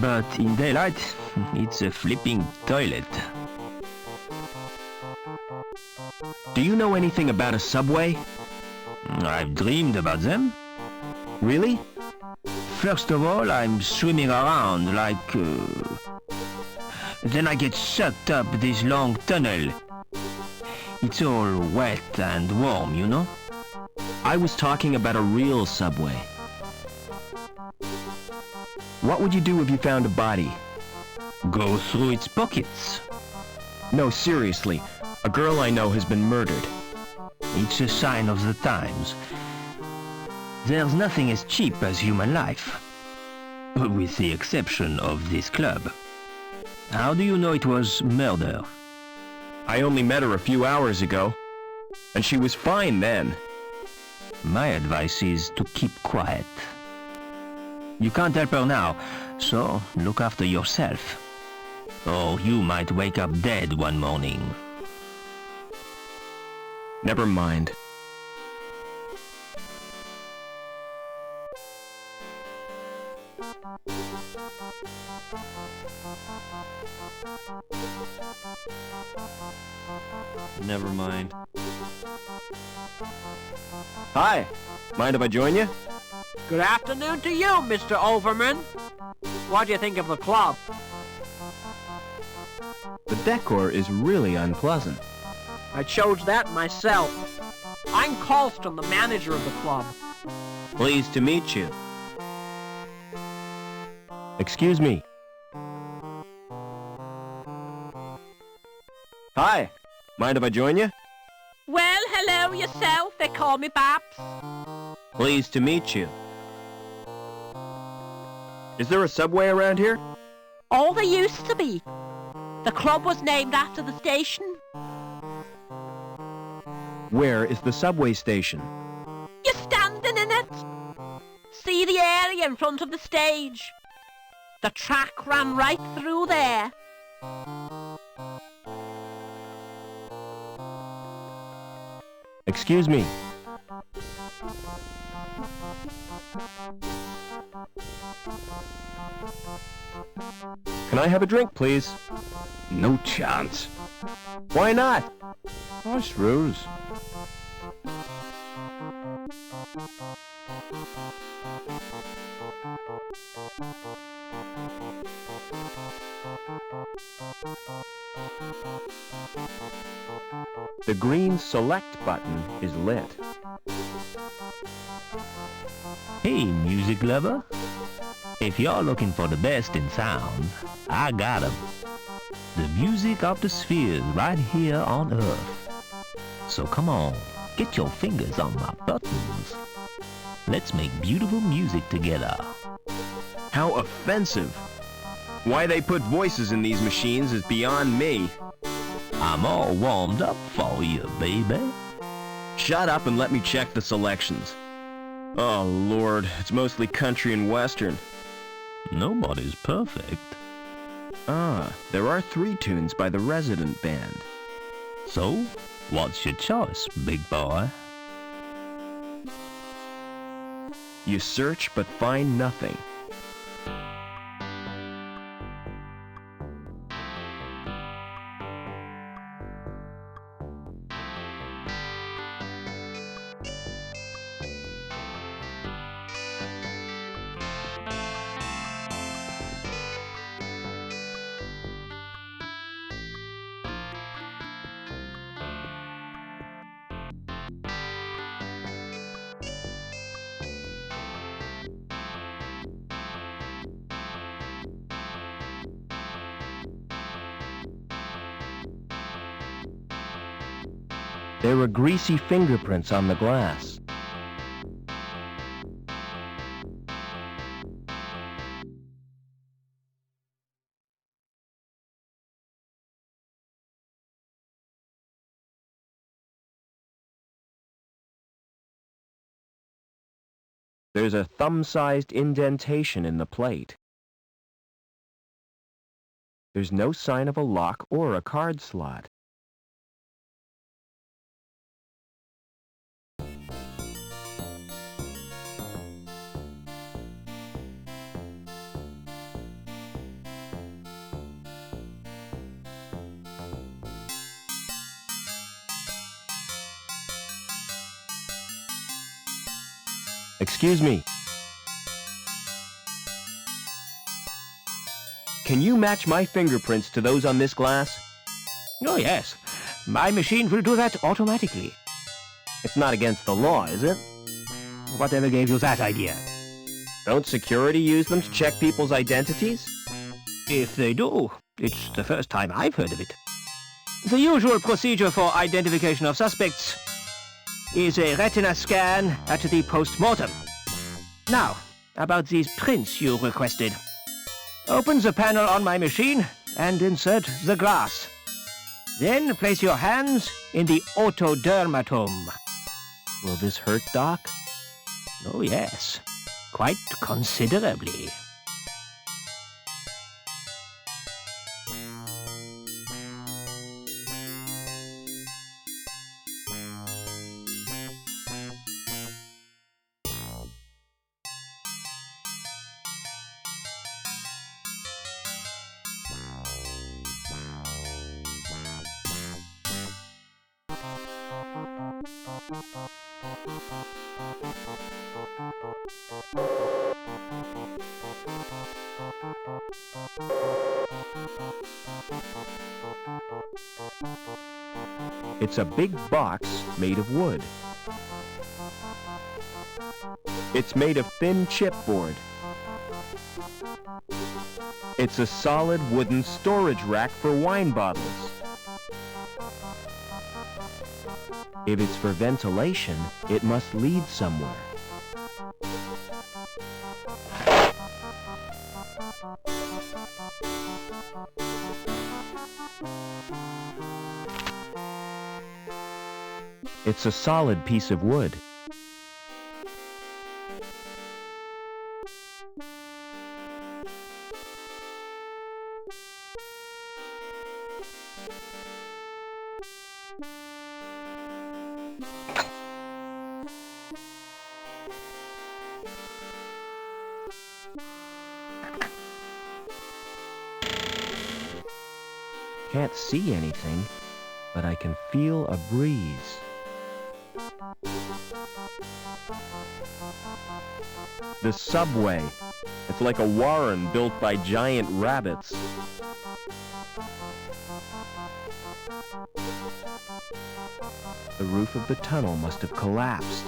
but in daylight, it's a flipping toilet. Do you know anything about a subway? I've dreamed about them. Really? First of all, I'm swimming around like... Then I get sucked up this long tunnel. It's all wet and warm, you know? I was talking about a real subway. What would you do if you found a body? Go through its pockets. No, seriously. A girl I know has been murdered. It's a sign of the times. There's nothing as cheap as human life. With the exception of this club. How do you know it was murder? I only met her a few hours ago, and she was fine then. My advice is to keep quiet. You can't help her now, so look after yourself. Or you might wake up dead one morning. Never mind. Never mind. Hi. Mind if I join you? Good afternoon to you, Mr. Overman. What do you think of the club? The decor is really unpleasant. I chose that myself. I'm Colston, the manager of the club. Pleased to meet you. Excuse me. Hi. Mind if I join you? Well, hello yourself. They call me Babs. Pleased to meet you. Is there a subway around here? Oh, there used to be. The club was named after the station. Where is the subway station? You're standing in it. See the area in front of the stage. The track ran right through there. Excuse me. Can I have a drink, please? No chance. Why not? House rules. The green select button is lit. Hey, music lover. If you're looking for the best in sound, I got 'em. The music of the spheres right here on Earth. So come on, get your fingers on my buttons. Let's make beautiful music together. How offensive. Why they put voices in these machines is beyond me. I'm all warmed up for you, baby. Shut up and let me check the selections. Oh, Lord, it's mostly country and western. Nobody's perfect. Ah, there are 3 tunes by the resident band. So, what's your choice, big boy? You search but find nothing. There are greasy fingerprints on the glass. There's a thumb-sized indentation in the plate. There's no sign of a lock or a card slot. Excuse me. Can you match my fingerprints to those on this glass? Oh, yes. My machine will do that automatically. It's not against the law, is it? Whatever gave you that idea? Don't security use them to check people's identities? If they do, it's the first time I've heard of it. The usual procedure for identification of suspects is a retina scan at the post-mortem. Now, about these prints you requested. Open the panel on my machine and insert the glass. Then place your hands in the otodermatome. Will this hurt, Doc? Oh yes, quite considerably. It's a big box made of wood. It's made of thin chipboard. It's a solid wooden storage rack for wine bottles. If it's for ventilation, it must lead somewhere. It's a solid piece of wood. Can't see anything, but I can feel a breeze. The subway. It's like a warren built by giant rabbits. The roof of the tunnel must have collapsed.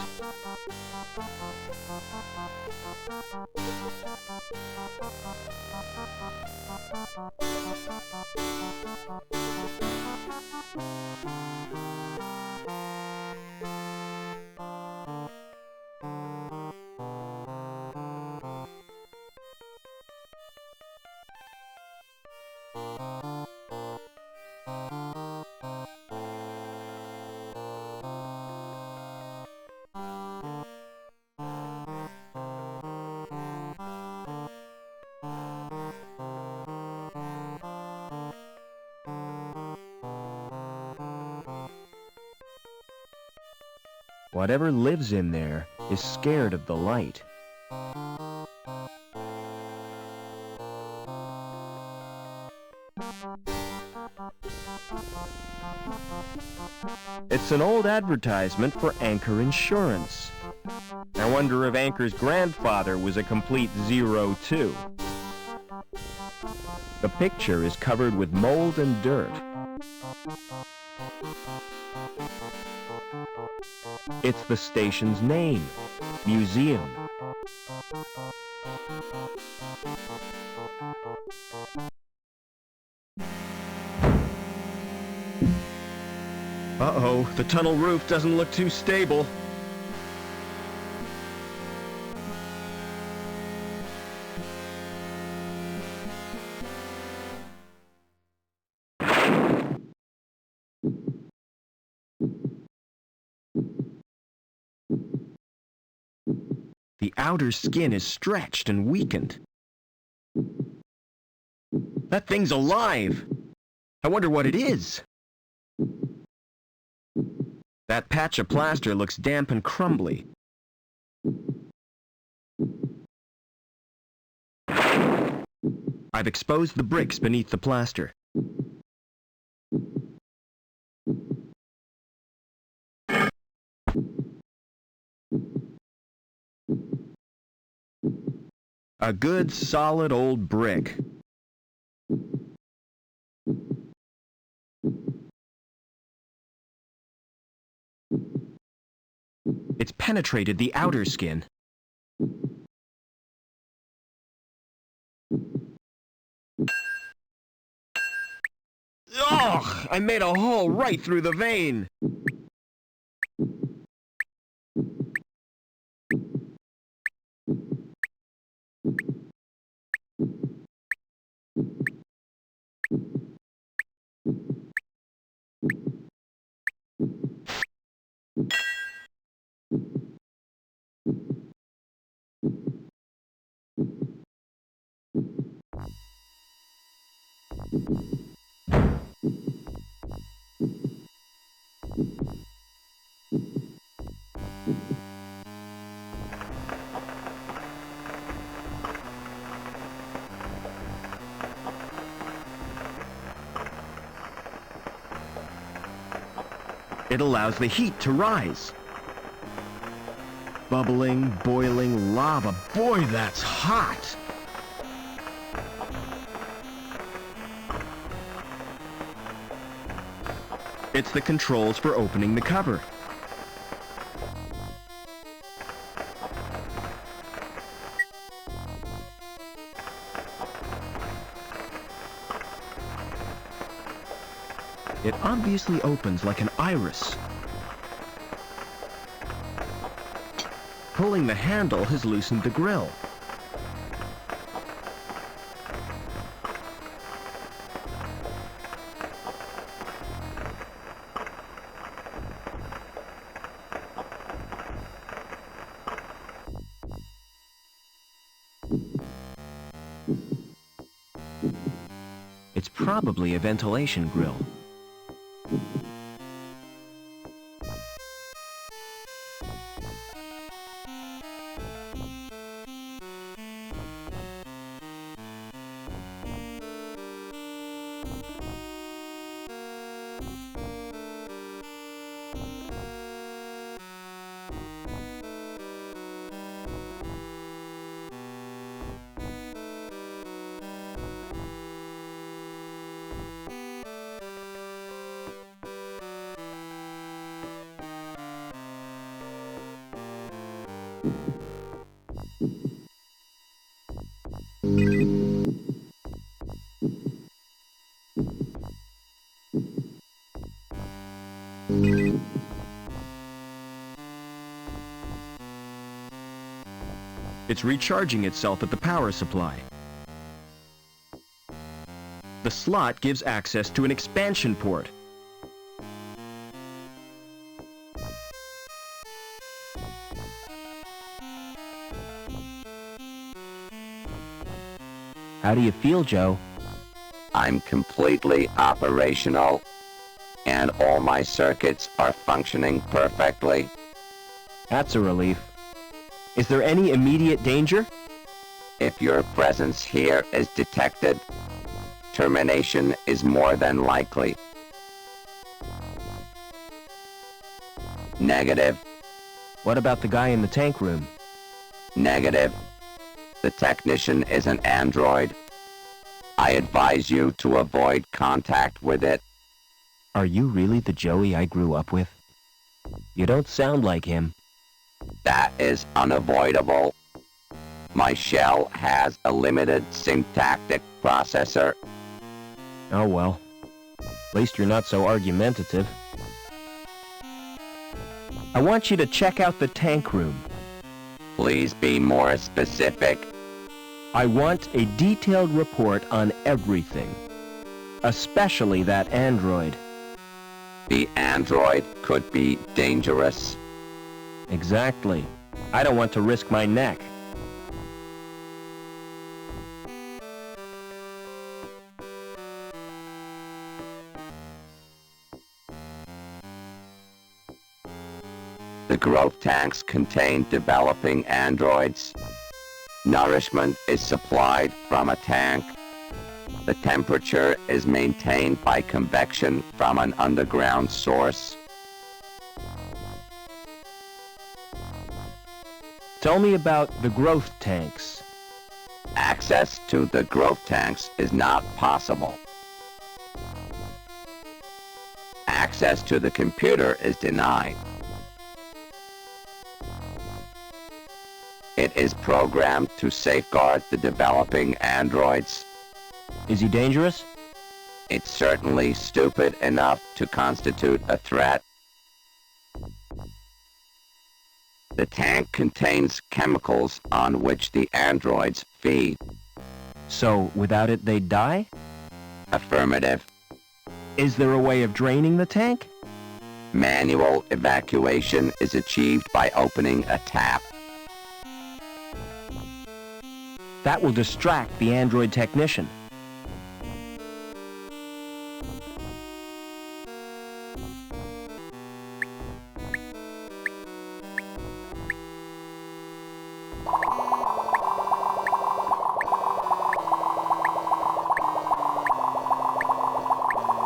Whatever lives in there is scared of the light. It's an old advertisement for Anchor Insurance. I wonder if Anchor's grandfather was a complete zero, too. The picture is covered with mold and dirt. It's the station's name, Museum. Uh-oh, the tunnel roof doesn't look too stable. The outer skin is stretched and weakened. That thing's alive! I wonder what it is. That patch of plaster looks damp and crumbly. I've exposed the bricks beneath the plaster. A good, solid old brick. It's penetrated the outer skin. Ugh! I made a hole right through the vein! It allows the heat to rise. Bubbling, boiling lava. Boy, that's hot! It's the controls for opening the cover. It obviously opens like an iris. Pulling the handle has loosened the grill. It's probably a ventilation grill. It's recharging itself at the power supply. The slot gives access to an expansion port. How do you feel, Joe? I'm completely operational, and all my circuits are functioning perfectly. That's a relief. Is there any immediate danger? If your presence here is detected, termination is more than likely. Negative. What about the guy in the tank room? Negative. The technician is an android. I advise you to avoid contact with it. Are you really the Joey I grew up with? You don't sound like him. That is unavoidable. My shell has a limited syntactic processor. Oh well. At least you're not so argumentative. I want you to check out the tank room. Please be more specific. I want a detailed report on everything. Especially that android. The android could be dangerous. Exactly. I don't want to risk my neck. The growth tanks contain developing androids. Nourishment is supplied from a tank. The temperature is maintained by convection from an underground source. Tell me about the growth tanks. Access to the growth tanks is not possible. Access to the computer is denied. It is programmed to safeguard the developing androids. Is he dangerous? It's certainly stupid enough to constitute a threat. The tank contains chemicals on which the androids feed. So, without it, they'd die? Affirmative. Is there a way of draining the tank? Manual evacuation is achieved by opening a tap. That will distract the android technician.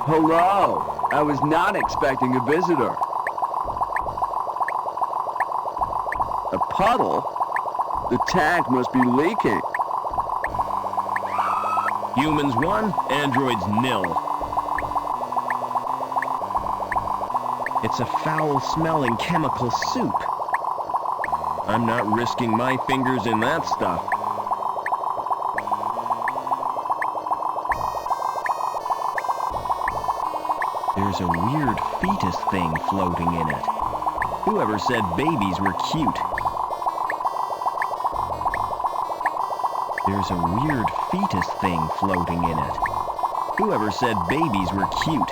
Hello! I was not expecting a visitor. A puddle? The tank must be leaking. Humans 1, androids 0. It's a foul-smelling chemical soup. I'm not risking my fingers in that stuff. There's a weird fetus thing floating in it. Whoever said babies were cute? There's a weird fetus thing floating in it. Whoever said babies were cute?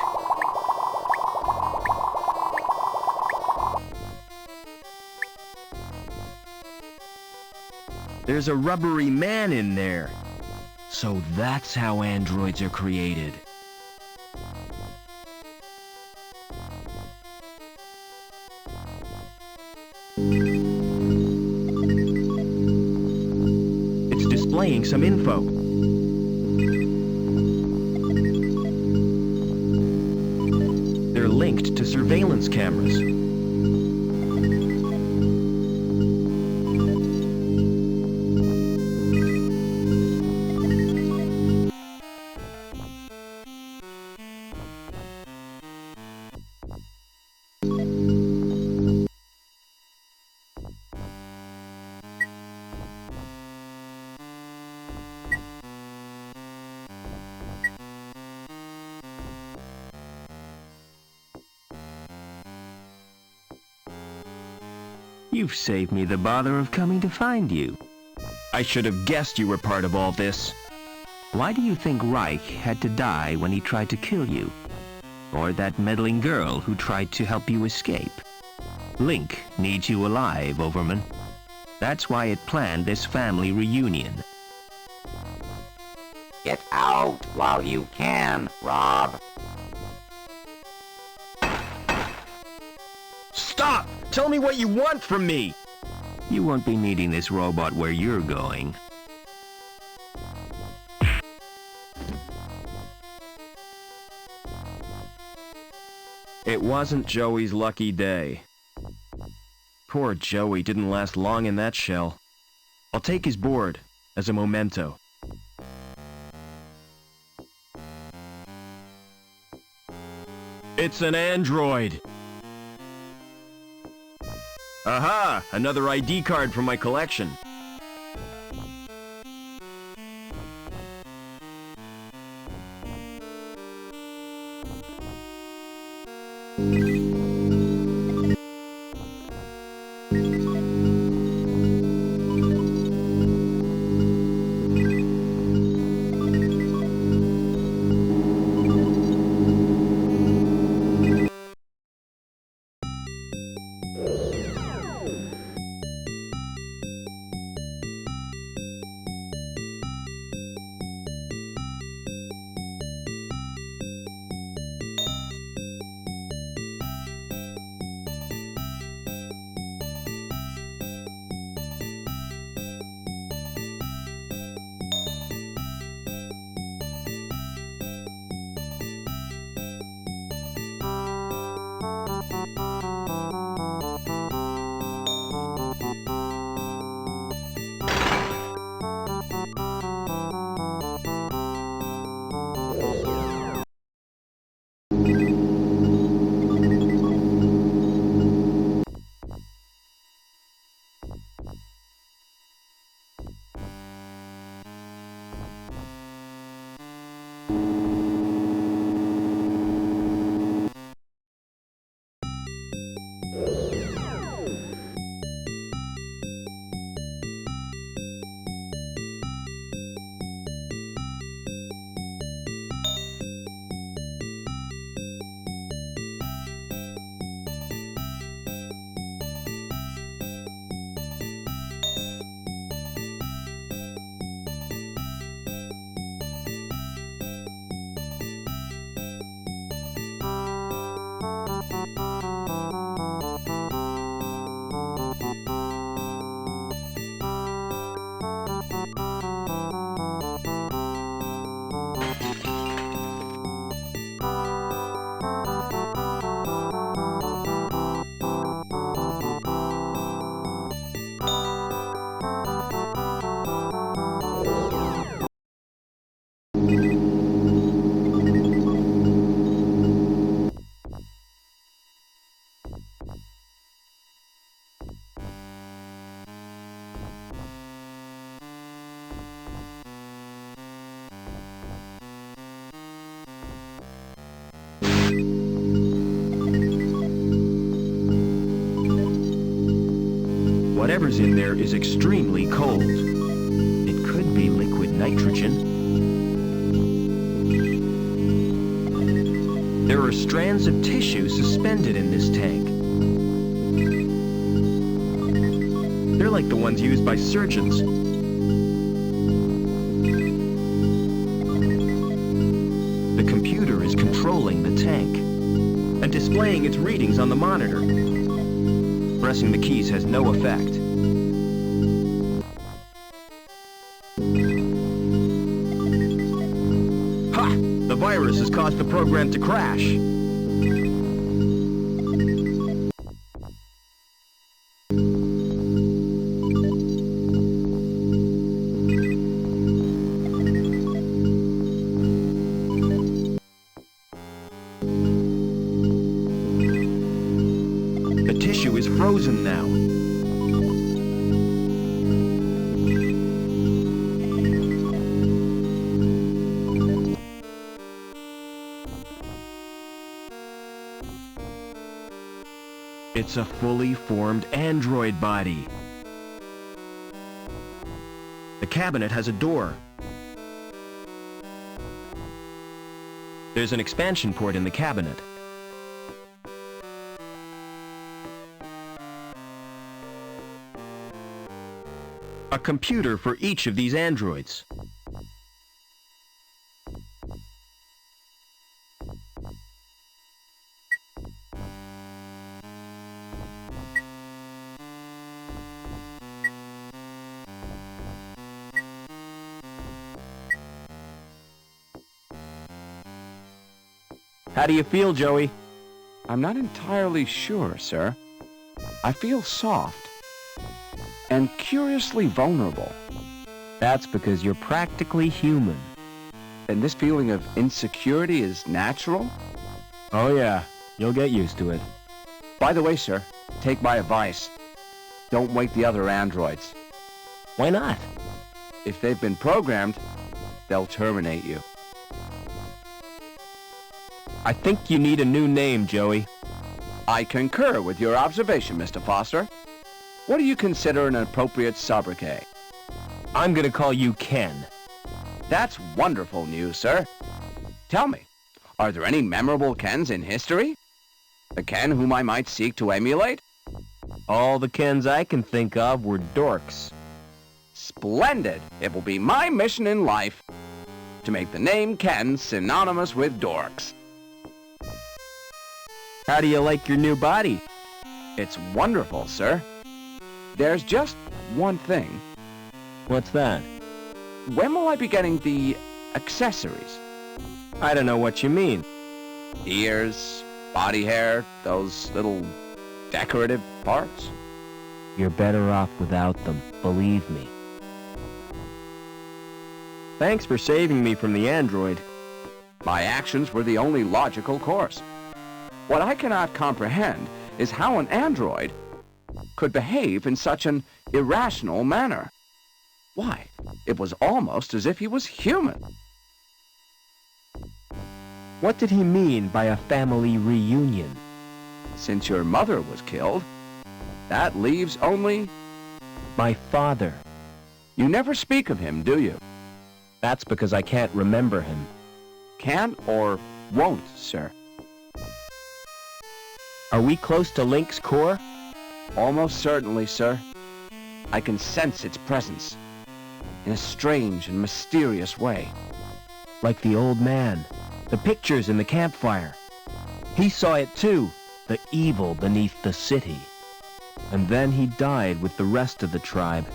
There's a rubbery man in there. So that's how androids are created. It's displaying some info. They're linked to surveillance cameras. You've saved me the bother of coming to find you. I should have guessed you were part of all this. Why do you think Reich had to die when he tried to kill you? Or that meddling girl who tried to help you escape? Link needs you alive, Overman. That's why it planned this family reunion. Get out while you can, Rob. Stop! Tell me what you want from me! You won't be needing this robot where you're going. It wasn't Joey's lucky day. Poor Joey didn't last long in that shell. I'll take his board as a memento. It's an android! Aha! Another ID card from my collection. Whatever's in there is extremely cold. It could be liquid nitrogen. There are strands of tissue suspended in this tank. They're like the ones used by surgeons. The computer is controlling the tank and displaying its readings on the monitor. Pressing the keys has no effect. Ha! The virus has caused the program to crash. The tissue is frozen now. It's a fully formed android body. The cabinet has a door. There's an expansion port in the cabinet. A computer for each of these androids. How do you feel, Joey? I'm not entirely sure, sir. I feel soft and curiously vulnerable. That's because you're practically human. And this feeling of insecurity is natural? Oh yeah, you'll get used to it. By the way, sir, take my advice. Don't wake the other androids. Why not? If they've been programmed, they'll terminate you. I think you need a new name, Joey. I concur with your observation, Mr. Foster. What do you consider an appropriate sobriquet? I'm gonna call you Ken. That's wonderful news, sir. Tell me, are there any memorable Kens in history? A Ken whom I might seek to emulate? All the Kens I can think of were dorks. Splendid! It will be my mission in life to make the name Ken synonymous with dorks. How do you like your new body? It's wonderful, sir. There's just one thing. What's that? When will I be getting the accessories? I don't know what you mean. Ears, body hair, those little decorative parts? You're better off without them, believe me. Thanks for saving me from the android. My actions were the only logical course. What I cannot comprehend is how an android could behave in such an irrational manner. Why, it was almost as if he was human. What did he mean by a family reunion? Since your mother was killed, that leaves only... My father. You never speak of him, do you? That's because I can't remember him. Can't or won't, sir? Are we close to Link's core? Almost certainly, sir. I can sense its presence in a strange and mysterious way. Like the old man, the pictures in the campfire. He saw it too, the evil beneath the city. And then he died with the rest of the tribe.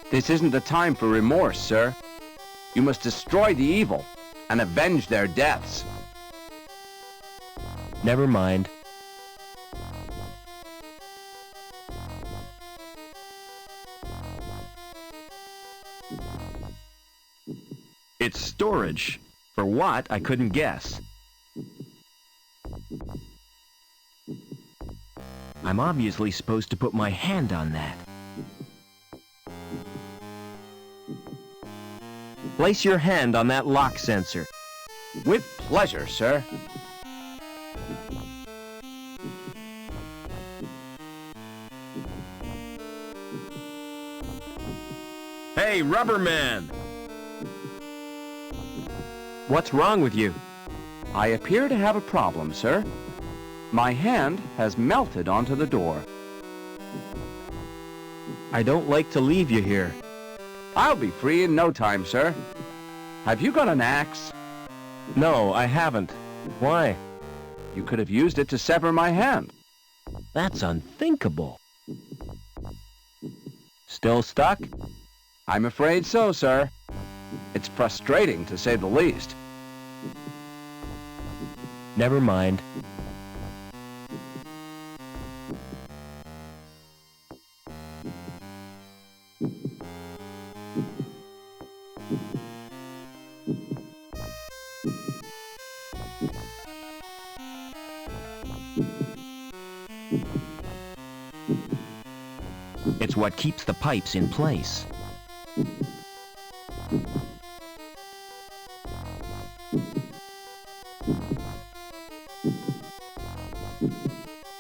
This isn't the time for remorse, sir. You must destroy the evil and avenge their deaths. Never mind. It's storage. For what, I couldn't guess. I'm obviously supposed to put my hand on that. Place your hand on that lock sensor. With pleasure, sir. Hey, Rubber Man! What's wrong with you? I appear to have a problem, sir. My hand has melted onto the door. I don't like to leave you here. I'll be free in no time, sir. Have you got an axe? No, I haven't. Why? You could have used it to sever my hand. That's unthinkable. Still stuck? I'm afraid so, sir. It's frustrating, to say the least. Never mind. It's what keeps the pipes in place.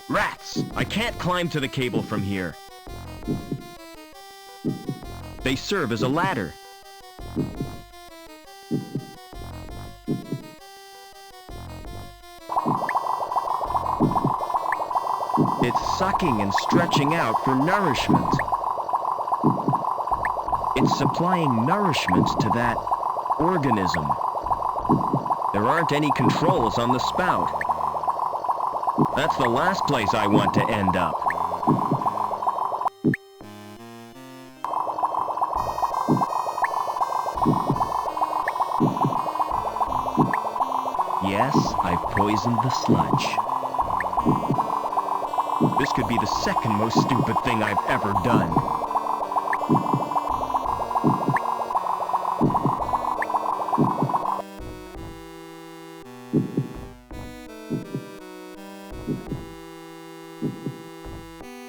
Rats! I can't climb to the cable from here. They serve as a ladder. It's sucking and stretching out for nourishment. It's supplying nourishment to that organism. There aren't any controls on the spout. That's the last place I want to end up. Yes, I've poisoned the sludge. This could be the second most stupid thing I've ever done.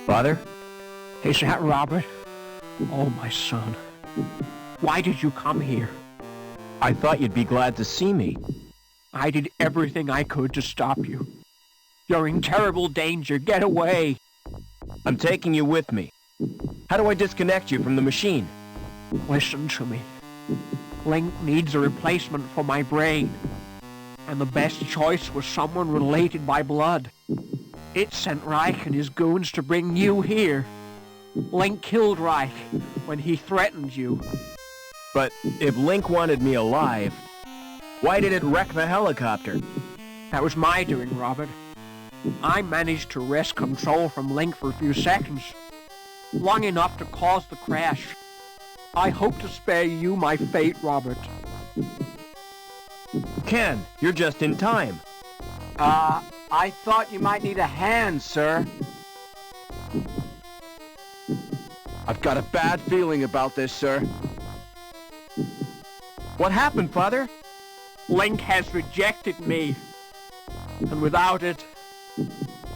Father? Is that Robert? Oh, my son. Why did you come here? I thought you'd be glad to see me. I did everything I could to stop you. You're in terrible danger. Get away. I'm taking you with me. How do I disconnect you from the machine? Listen to me. Link needs a replacement for my brain. And the best choice was someone related by blood. It sent Reich and his goons to bring you here. Link killed Reich when he threatened you. But if Link wanted me alive, why did it wreck the helicopter? That was my doing, Robert. I managed to wrest control from Link for a few seconds. Long enough to cause the crash. I hope to spare you my fate, Robert. Ken, you're just in time. I thought you might need a hand, sir. I've got a bad feeling about this, sir. What happened, Father? Link has rejected me. And without it,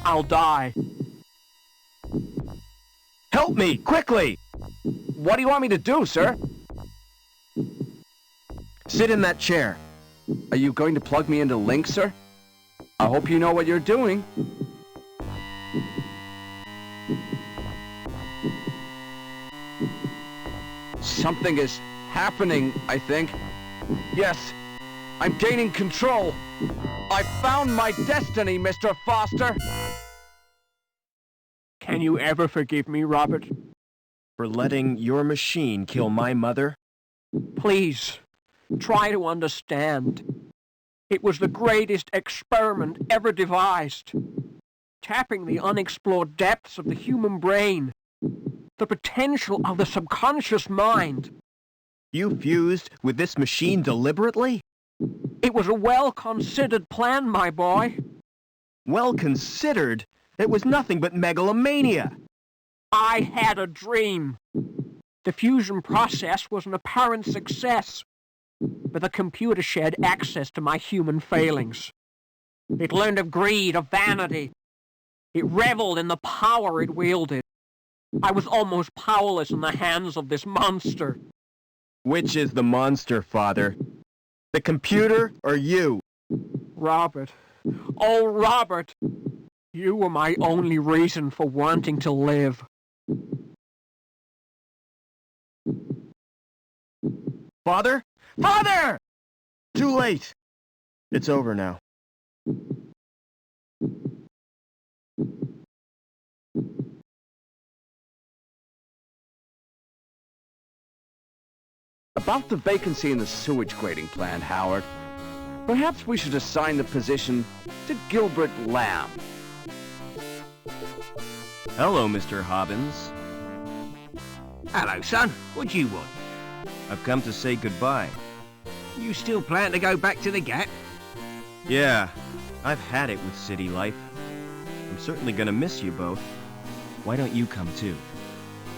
I'll die. Help me, quickly! What do you want me to do, sir? Sit in that chair. Are you going to plug me into Link, sir? I hope you know what you're doing. Something is happening, I think. Yes, I'm gaining control. I found my destiny, Mr. Foster. Can you ever forgive me, Robert? For letting your machine kill my mother? Please, try to understand. It was the greatest experiment ever devised. Tapping the unexplored depths of the human brain. The potential of the subconscious mind. You fused with this machine deliberately? It was a well-considered plan, my boy. Well-considered? It was nothing but megalomania. I had a dream. The fusion process was an apparent success, but the computer shared access to my human failings. It learned of greed, of vanity. It reveled in the power it wielded. I was almost powerless in the hands of this monster. Which is the monster, Father? The computer or you? Robert. Oh, Robert! You were my only reason for wanting to live. Father? Father! Too late. It's over now. About the vacancy in the sewage grading plant, Howard. Perhaps we should assign the position to Gilbert Lamb. Hello, Mr. Hobbins. Hello, son. What do you want? I've come to say goodbye. You still plan to go back to the Gap? Yeah, I've had it with city life. I'm certainly gonna miss you both. Why don't you come too?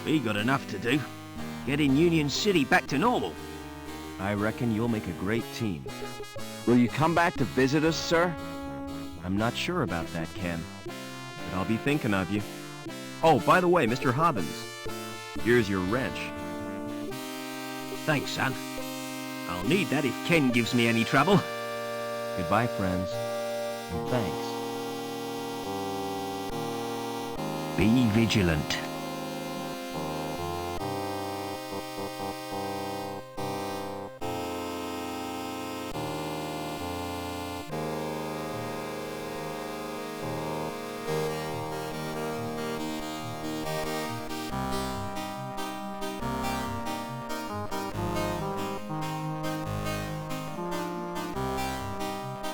We got enough to do. Getting Union City back to normal. I reckon you'll make a great team. Will you come back to visit us, sir? I'm not sure about that, Ken. But I'll be thinking of you. Oh, by the way, Mr. Hobbins, here's your wrench. Thanks, son. I'll need that if Ken gives me any trouble. Goodbye, friends. And thanks. Be vigilant.